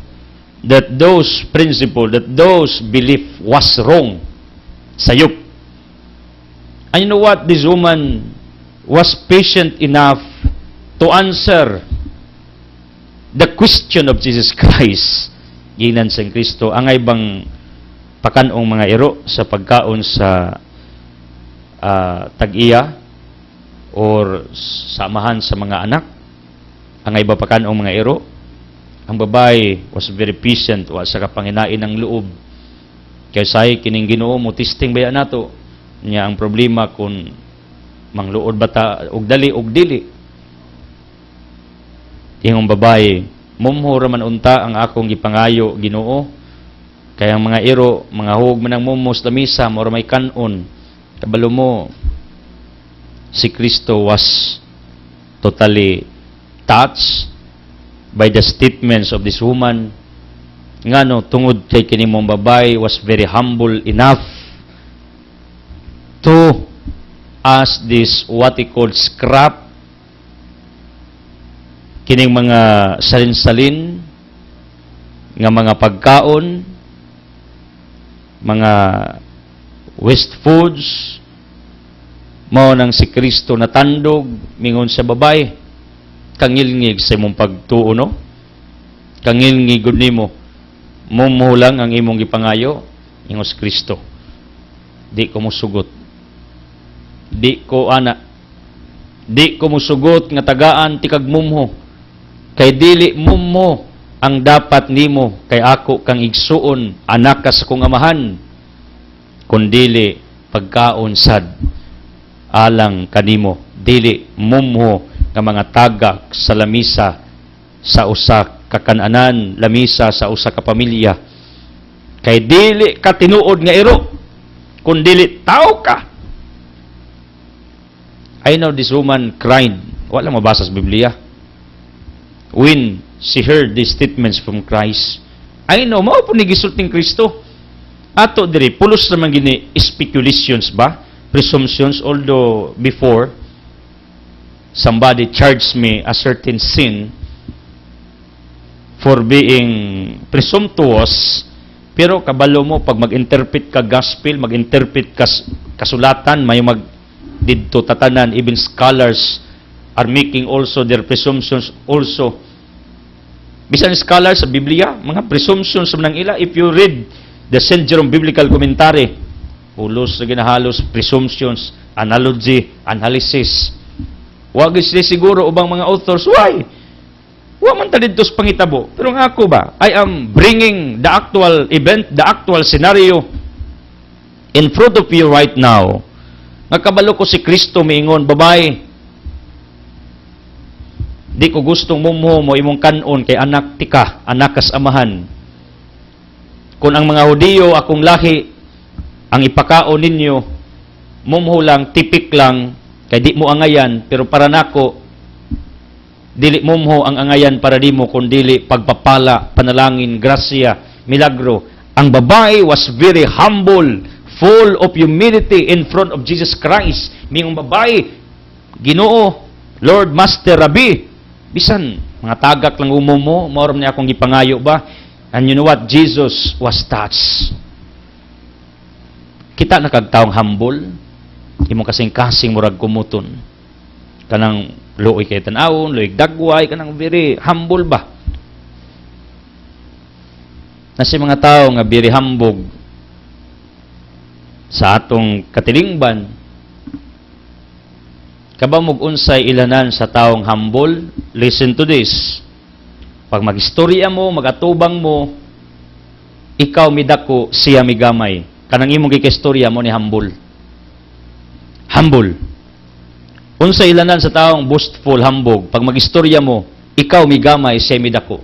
that those principle, that those belief was wrong, sayop. And you know what? This woman was patient enough to answer the question of Jesus Christ. Ginan sang Kristo, angay bang pakanong mga iro sa pagkaon sa tag-iya or samahan sa mga anak? Angay ba pakanong mga iro? Ang babae was very patient, wa sa kapanginain ng loob. Kaya say kining Ginoo mo testing baya nato niya ang problema kung mangluod ba ta og dali og dili. Ingong babae, mumhura man unta ang akong gipangayo Ginoo. Kaya ang mga iro, mga hug man ang mumos lamisa, mora may kanon. Kabalo mo, si Kristo was totally touched by the statements of this woman. Ngano, tungod kay kini mong babae was very humble enough to ask this what he called scrap, kining mga salin-salin nga mga pagkaon, mga waste foods, mao nang si Kristo natandog mingon sa babay, kangilngig sa imong pagtuo, no? Kangilngig gud nimo, mumho lang ang imong gipangayo, ingon si Kristo. Di ko musugot. Di ko musugot nga tagaan ti kag mumho. Kay dili mumho ang dapat nimo, kay ako kang igsuon, anak kas kong amahan. Kundili pagkaon sad alang kanimo, dili mumho nga mga tagak sa lamisa sa usa ka kan-anan, lamisa sa usa ka pamilya. Kay dili ka tinuod nga iro, kundili tao ka. I know this woman cried. Wala mabasa sa Biblia. When she heard these statements from Christ, I know, mao po ni gisulting Kristo. Ato diri, pulos naman gini speculations ba? Presumptions, although before, somebody charged me a certain sin for being presumptuous, pero kabalo mo, pag mag-interpret ka gospel, mag-interpret ka kasulatan, may didto tatanan, even scholars are making also their presumptions also. Bisan scholars sa Biblia, mga presumptions man ila. If you read the St. Jerome Biblical Commentary, ulos na ginahalos, presumptions, analogy, analysis. Wag sila siguro ubang mga authors, why? Wa man ta didto sa pangitabo. Pero nga ako ba, I am bringing the actual event, the actual scenario in front of you right now. Nagkabalo ko si Kristo miingon, babae, di ko gustong mumho mo imong kanon kay anak tika, anak kas amahan. Kung ang mga Hudiyo akong lahi ang ipakaon ninyo, mumho lang, tipik lang, kay di mo angayan, pero para nako, dili mumho ang angayan para di mo, kundili pagpapala, panalangin, grasya, milagro. Ang babae was very humble, full of humility in front of Jesus Christ. Mingong babae, Ginoo, Lord, Master, Rabbi, bisan, mga tagak lang umumo, maoram niya akong gipangayo ba? And you know what? Jesus was touched. Kita na kagtaong humble, imong kasing-kasing murag kumuton. Kanang luoy kay tanawon, luoy dagway, kanang very humble ba? Nasi mga tao nga very hambog sa atong katilingban, kabamog unsay ilanan sa taong humble. Listen to this. Pag magistorya mo, magatubang mo, ikaw midako, siya migamay. Kanang imong gikistorya mo ni humble. Humble. Unsay ilanan sa taong boastful, hambog. Pag magistorya mo, ikaw migamay, siya midako.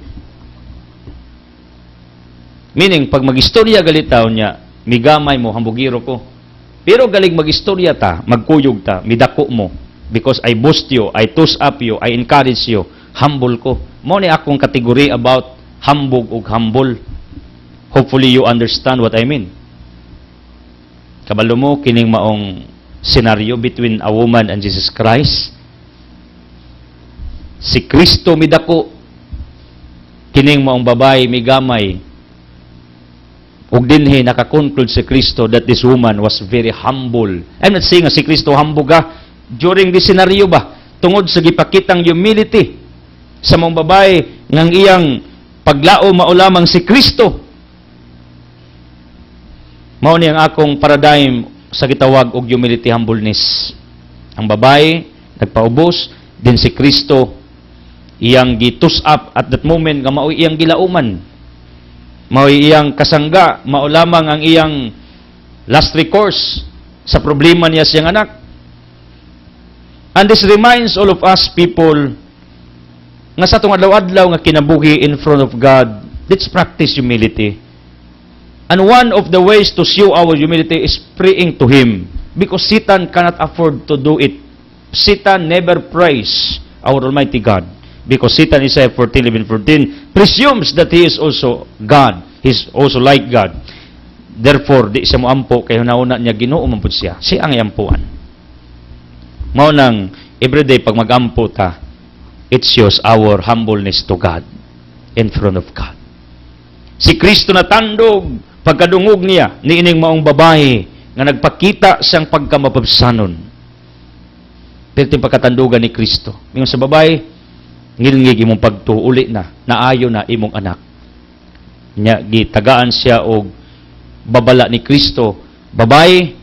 Meaning, pag magistorya galitaw niya, migamay mo, hambugiro ko. Pero galing magistorya ta, magkuyog ta, midako mo. Because I boast you, I toast up you, I encourage you, humble ko. Mo ni akong kategory about hambog ug humble. Hopefully you understand what I mean. Kabalo mo, kining maong scenario between a woman and Jesus Christ. Si Kristo midako, kining maong babae migamay. Ug dinhi nakakonclude si Kristo that this woman was very humble. I'm not saying nga si Kristo hambog during this scenario ba, tungod sa gipakitang humility sa mong babae ngang iyang paglao mao lamang si Kristo. Mao ni ang akong paradigm sa gitawag og humility, humbleness. Ang babae nagpaubos, din si Kristo iyang gitus up at that moment nga mao iyang gilauman. Mao iyang kasangga, mao lamang ang iyang last recourse sa problema niya siyang anak. And this reminds all of us people nga sa itong adlaw-adlaw nga kinabuhi in front of God, let's practice humility. And one of the ways to show our humility is praying to Him. Because Satan cannot afford to do it. Satan never prays our Almighty God. Because Satan, Isaiah 14:11-14, presumes that he is also God. He is also like God. Therefore, di siya mo ampo, kaya nauna niya Ginoo man pud siya. Siya ang iampuan. Mao nang everyday pag mag-ampo ta, it shows our humbleness to God in front of God. Si Kristo natandog pagkadungog niya niining maong babae nga nagpakita siyang pagkamapabsanon. Pero pagkatandugan ni Kristo. Ngayon sa babae, ngilngig imong pagtuuli na, naayo na imong anak. Nya gitagaan siya og babala ni Kristo, babae,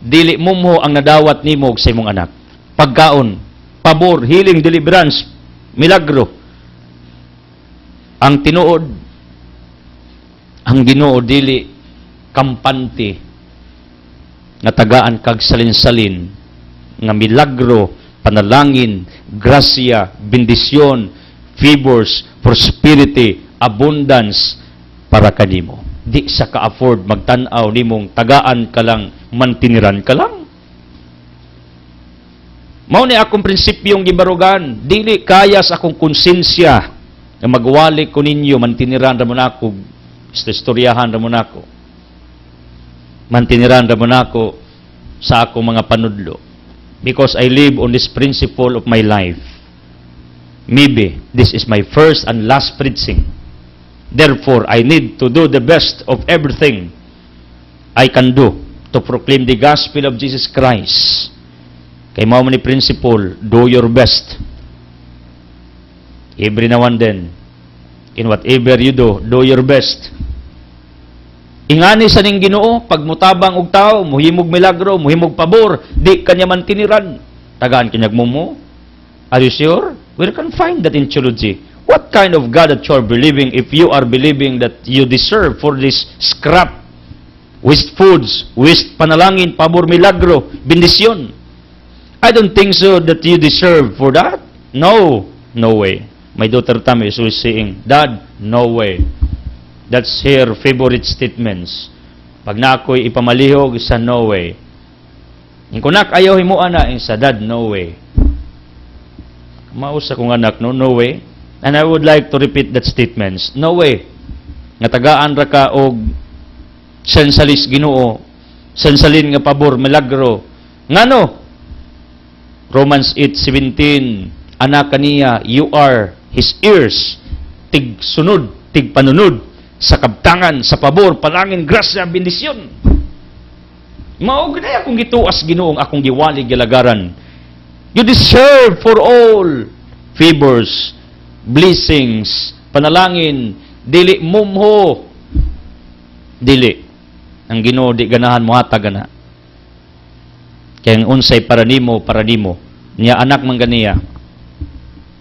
dili mo ang nadawat nimo sa imong anak. Pagkaon, pabor, healing, deliverance, milagro. Ang tinuod, ang Ginoo dili kampante nga tagaan kag salin-salin nga milagro, panalangin, grasya, bendisyon, favors, prosperity, abundance para kanimo. Di sa ka-afford magtan-aw nimong tagaan ka lang, mantiniran ka lang. Mao ni akong prinsipyong gibarugan, dili kaya sa akong konsensya nga magwali ko ninyo, mantiniran ra mo nako, istoryahan ra mo nako. Mantiniran ra mo nako sa akong mga panudlo. Because I live on this principle of my life. Maybe this is my first and last preaching. Therefore, I need to do the best of everything I can do to proclaim the gospel of Jesus Christ. Kay mao man ni principle, do your best. Every now and then, in whatever you do your best. Ingani sa ning Ginoo, pag mutabang og tao, muhimog milagro, muhimog pabor, di kanya man tiniran. Tagaan kanyag mo. Are you sure? We can find that in theology. What kind of God that you are believing if you are believing that you deserve for this scrap, waste foods, waste panalangin, pabor, milagro, bendisyon? I don't think so that you deserve for that. No. No way. My daughter Tammy is always saying, Dad, no way. That's her favorite statements. Pag na ako'y ipamalihog, sa no way. Yung kunak, ayaw himuan na, sa Dad, no way. Mausa kong anak, no way. And I would like to repeat that statements. No way. Nga tagaan ra ka og sensalis Ginoo, sensalin nga pabor, milagro. Ngano? Romans 8:17, anak kaniya, you are his ears, tig sunod, tig panunod, sa kabtangan, sa pabor, palangin, grasya, bendisyon. Mao gid akong gituas Ginoong akong giwali gilagaran. You deserve for all favors, blessings, panalangin, dili mumho. Dili. Ang Ginoo di ganahan mo hatag na. Kaya ang unsay para nimo, niya anak man ganiya.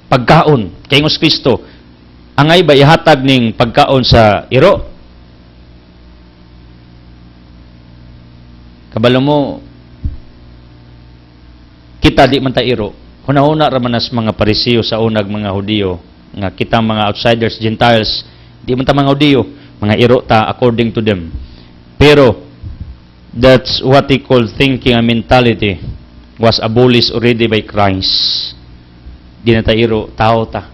Pagkaon, kay ngos Kristo, angay ba ihatag ning pagkaon sa iro? Kabalo mo, kita di man ta iro. Hunahuna ra man as mga Parisiyo sa unag mga Hudiyo, nga kita mga outsiders, Gentiles, di man ta mga Hudiyo, mga iro ta according to them. Pero that's what they call thinking and mentality was abolished already by Christ. Di na ta iro, tao ta.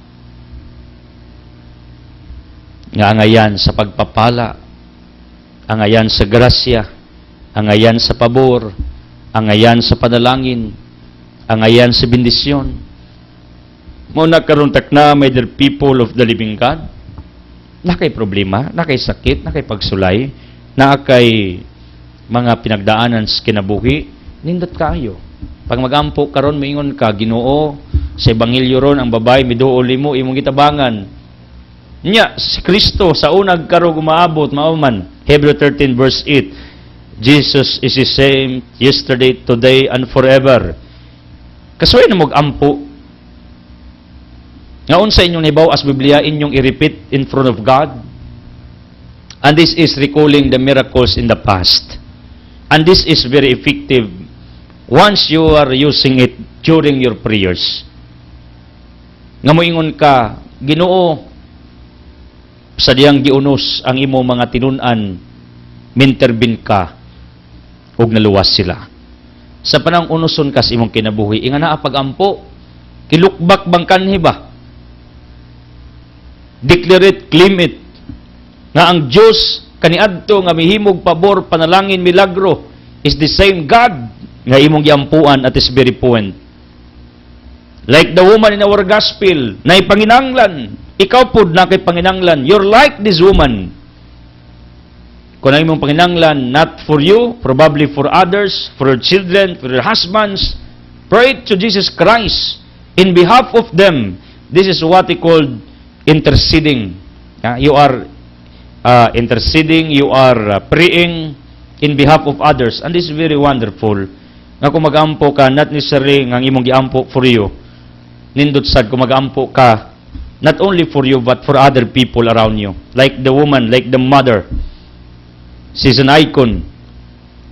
Nga angayan sa pagpapala, angayan sa grasya, angayan sa pabor, angayan sa panalangin, angayan sa bendisyon. Muna karon takna, my dear people of the living God, nakay problema, nakay sakit, nakay pagsulay, nakay mga pinagdaanan sa kinabuhi, nindot kayo. Pag magampo karon moingon ka, Ginoo, sa ebanghelyo ron ang babae miduol mo imong gitabangan. Nya si Kristo sa unag karog umaabot mauman. Hebrew 13 verse 8. Jesus is the same yesterday, today, and forever. Kasuy na mag-ampo. Ngaon sa inyong nibaw as Biblia, inyong i-repeat in front of God. And this is recalling the miracles in the past. And this is very effective once you are using it during your prayers. Nga moingon ka, Ginoo, sa diyang giunos ang imo mga tinun-an, minterbin ka, ug naluwas sila. Sa panang unoson kas imong kinabuhi, inga na pag-ampo, kilukbak bang kanhi ba? Declare it, claim it, nga ang Diyos kaniadto nga mihimog pabor, panalangin, milagro, is the same God nga imong giampuan at this very point. Like the woman in our gospel, na ipanginanglan, ikaw pod na kay panginanglan, you're like this woman, Kung ang imong panginanglan, not for you, probably for others, for your children, for your husbands, pray to Jesus Christ in behalf of them. This is what we call interceding. You are interceding, you are praying in behalf of others. And this is very wonderful. Nga kung mag-ampo ka, not necessarily nga imong giampo for you. Nindot sad kung mag-ampo ka, not only for you, but for other people around you. Like the woman, like the mother. She's an icon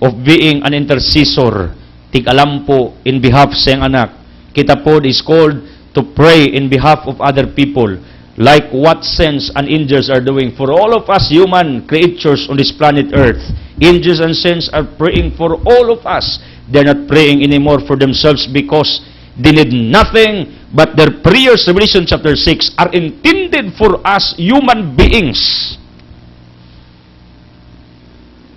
of being an intercessor. Tig-alam po in behalf sa iyang anak. Kita po is called to pray in behalf of other people. Like what saints and angels are doing for all of us human creatures on this planet Earth. Angels and saints are praying for all of us. They're not praying anymore for themselves because they need nothing but their prayers, Revelation chapter 6, are intended for us human beings.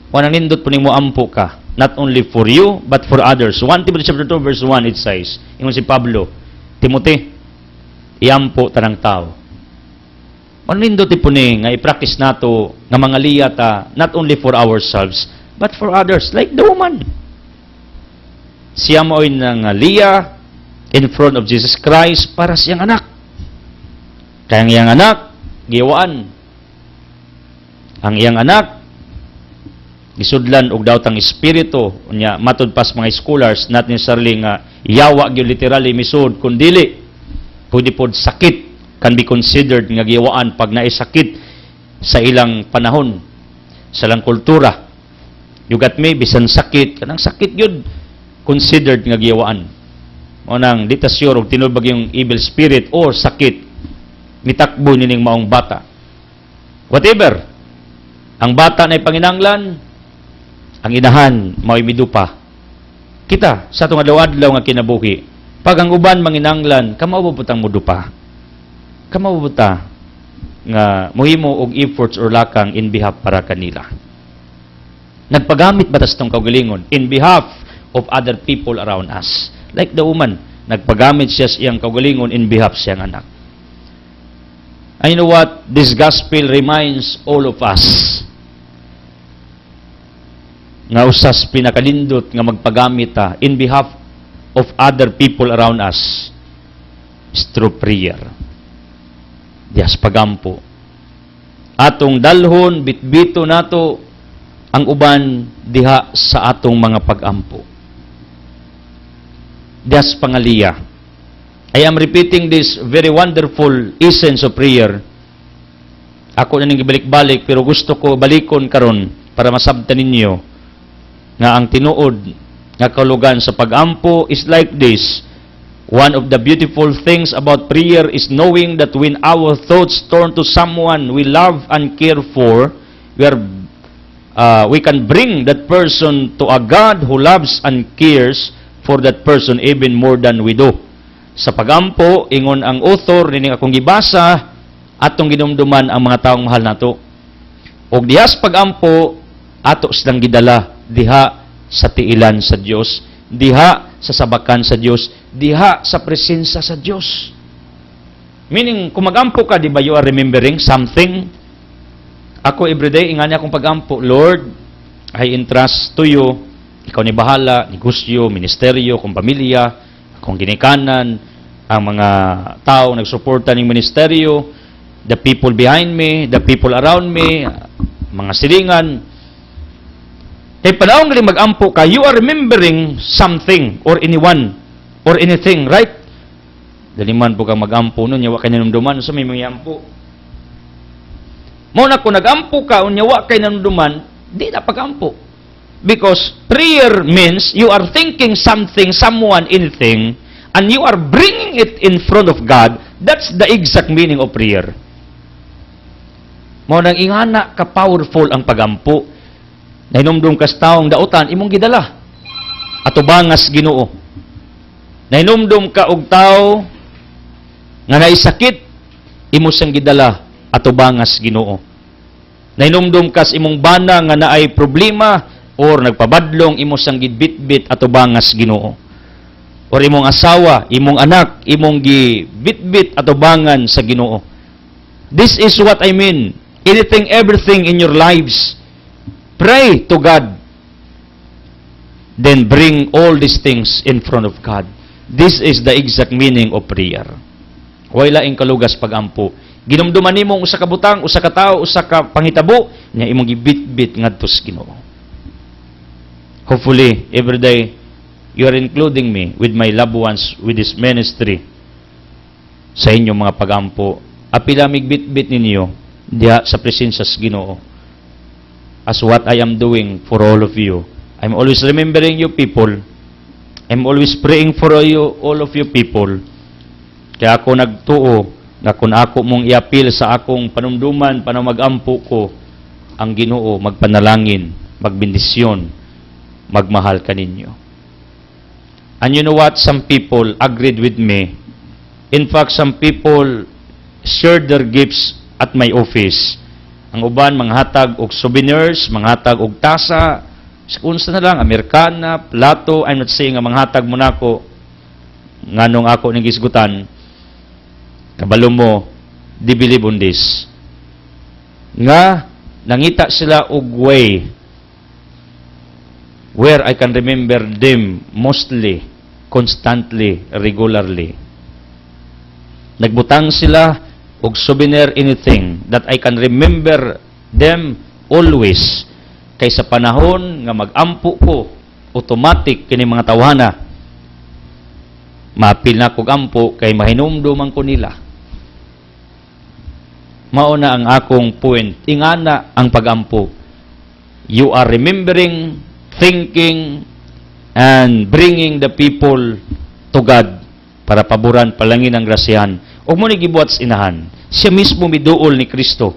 Wananindot po mo ampo ka, not only for you, but for others. 1 Timothy chapter 2 verse 1, it says, ingon si Pablo, Timothy, iampo tanang tao. Wananindot po ni, nga i-practice nato, nga mga liyata, not only for ourselves, but for others, like the woman. Siya mo'y nang liya in front of Jesus Christ para siyang anak. Kaya ang iyang anak, giwaan. Ang iyang anak, gisudlan og dawtang espiritu unya matud pas mga scholars not necessarily nga yawa gyud literally misud kun dili pwede pod sakit can be considered nga giwaan pag naay sakit sa ilang panahon sa ilang kultura. You got me, bisan sakit kanang sakit gyud considered nga giwaan. Mo nang di ta sure og tinubag yung evil spirit or sakit mitakbo nining maong bata. Whatever ang bata na panginanglan, ang inahan, mao'y midupa. Kita, sa itong adlaw-adlaw nga kinabuhi, pag ang uban manginanglan, kamabubutang mudupa. Kamabubuta nga muhimo og efforts or lakang in behalf para kanila. Nagpagamit batas itong kaugalingon in behalf of other people around us. Like the woman, nagpagamit siya sa iyang kaugalingon in behalf sa iyang anak. And you know what? This gospel reminds all of us nga usas pinakalindot nga magpagamit in behalf of other people around us is through prayer. Diyas pagampo. Atong dalhon, bitbito nato ang uban diha sa atong mga pagampo. Diyas pangaliya. I am repeating this very wonderful essence of prayer. Ako na ning gibalik-balik pero gusto ko balikon karon para masabtan ninyo nga ang tinuod nga kalugan sa pagampo is like this. One of the beautiful things about prayer is knowing that when our thoughts turn to someone we love and care for, we can bring that person to a God who loves and cares for that person even more than we do. Sa pagampo, ingon ang author, nining akong gibasa, atong ginumduman ang mga taong mahal nato. Og dihas pagampo, ato silang gidala diha sa tiilan sa Dios, diha sa sabakan sa Dios, diha sa presensya sa Dios. Meaning, kung magampo ka, di ba you are remembering something? Ako everyday, ingani akong pagampo, Lord, I entrust to you, ikaw ni bahala, negosyo, ministeryo, kong pamilya, akong ginikanan, ang mga tao nagsuporta ng ministeryo, the people behind me, the people around me, mga silingan. Kaya panahon galing mag-ampo ka, you are remembering something or anyone or anything, right? Daliman po kang mag-ampo nun, yawa kayo nanumduman, so may mga ampo. Muna kung nag-ampo ka, unyawa kayo nanumduman, di na pag-ampo. Because prayer means you are thinking something, someone, anything, and you are bringing it in front of God. That's the exact meaning of prayer. Muna nang ingana ka powerful ang pagampo. Nahinumdum kas taong dautan, imong gidala. Ato bangas Ginoo. Nahinumdum ka og tao nga naisakit, imo siyang gidala, ato bangas Ginoo. Nahinumdum kas imong bana nga naay problema or nagpabadlong, imo siyang gidbitbit, ato bangas Ginoo. Or imong asawa, imong anak, imong gibitbit, ato bangan sa Ginoo. This is what I mean. Anything, everything in your lives, Pray to God. Then bring all these things in front of God. This is the exact meaning of prayer. Wala ing kalugas pagampo. Ginumduman nimong usa ka butang, usa ka tawo, usa ka pangitabo, nya imong gibit-bit ngadto sa Ginoo. Hopefully, every day, you are including me with my loved ones with this ministry sa inyong mga pagampo. Apila migbit-bit ninyo diha sa presensya sa Ginoo. As what I am doing for all of you. I'm always remembering you people. I'm always praying for you, all of you people. Kaya ako nagtuo na kung ako mong iapil sa akong panumduman, mag-ampo ko, ang Ginoo magpanalangin, magbendisyon, magmahal kaninyo. And you know what? Some people agreed with me. In fact, some people shared their gifts at my office. Ang uban, manghatag og souvenirs, manghatag og tasa, kunsa na lang, Amerikana, plato. I'm not saying nga manghatag mo na ako, nganong ako ning gisgutan, kabalo mo, di believe on this. Nga, nangita sila og way where I can remember them mostly, constantly, regularly. Nagbutang sila og souvenir anything that I can remember them always. Kay sa panahon nga mag-ampo ko, automatic kini mga tawhana. Mapil na kog ampo kay mahinumduman ko nila. Mao na ang akong point. Ingana ang pagampo. You are remembering, thinking, and bringing the people to God para paboran, palangin ang grasyahan. O mo ni gibuhat sa inahan. Siya mismo miduol ni Kristo.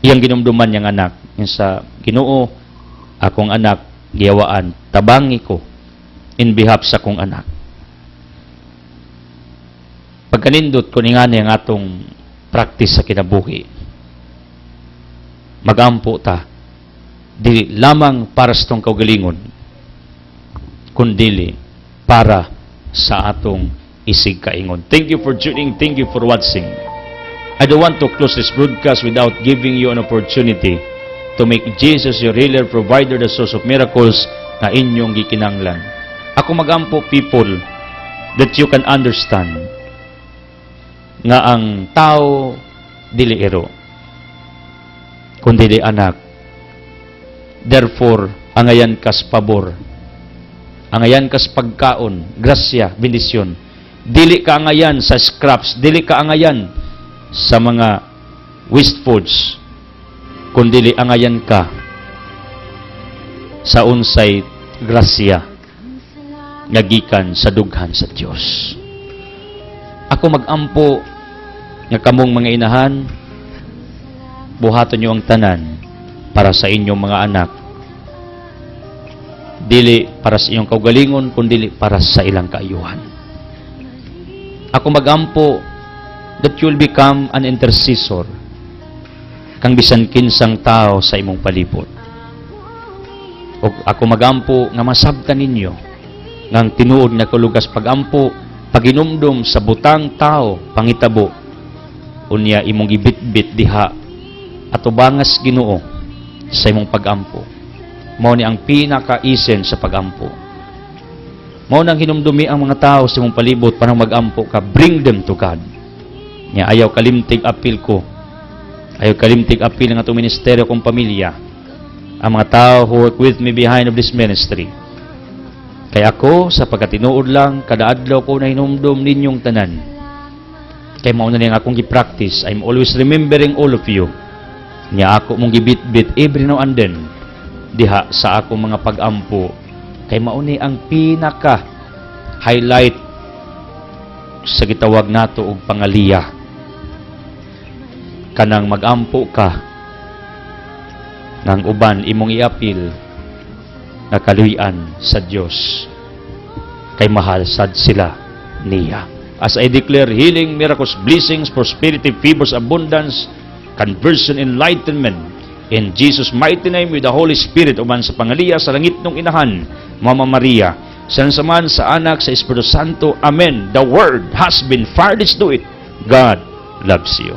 Iyang ginumduman niyang anak. Yung sa Ginoo, akong anak, giyawaan, tabangi ko in behalf sa akong anak. Pagkanindot ko ni nga ang atong practice sa kinabuhi. Magampo ta, di lamang para sa itong kaugalingon, kundili para sa atong isig kaingon. Thank you for tuning, thank you for watching. I don't want to close this broadcast without giving you an opportunity to make Jesus your healer, provider, the source of miracles na inyong gikinanglan. Ako magampo people that you can understand nga ang tao dili ero kundi di anak. Therefore, angayan kas pabor, angayan kas pagkaon, grasya, bendisyon. Dili ka angayan sa scraps, dili ka angayan sa mga waste foods, kundi angayan ka sa unsay grasya nga gikan sa dughan sa Dios. Ako magampo nga kamong mga inahan, buhaton niyo ang tanan para sa inyong mga anak. Dili para sa inyong kaugalingon, kundi para sa ilang kaayuhan. Ako magampo that you will become an intercessor kang bisan kinsang tao sa imong palibot. O ako magampo nga masabtan ninyo ngang tinuod na kalugas pagampo, paginumdum sa butang tao, pangitabo, unya imong gibitbit diha at ubangas Ginoo sa imong pagampo. Mao ni ang pinaka-isen sa pagampo. Mao nang hinumdumi ang mga tao sa imong palibot para magampo ka, bring them to God. Nya ayaw kalimtig apil ko. Ayaw kalimtig apil ng atong ministeryo kong pamilya. Ang mga tao who work with me behind of this ministry. Kaya ako, sa pagkatinuod lang, kada adlaw ko na hinumdum ninyong tanan. Kaya mauna niyang akong gipractice. I'm always remembering all of you. Nya ako mong gibit-bit every now and then diha sa akong mga pag-ampo. Kaya mauni ang pinaka-highlight sa gitawag nato og pangaliya. Kanang magampo ka ng uban imong iapil na kaluyan sa Dios kay mahal sad sila niya. As I declare healing, miracles, blessings, prosperity, favors, abundance, conversion, enlightenment in Jesus mighty name with the Holy Spirit uban sa pangaliya sa langit nung inahan Mama Maria sa saman sa anak sa Espiritu Santo. Amen. The word has been furnished to it. God loves you.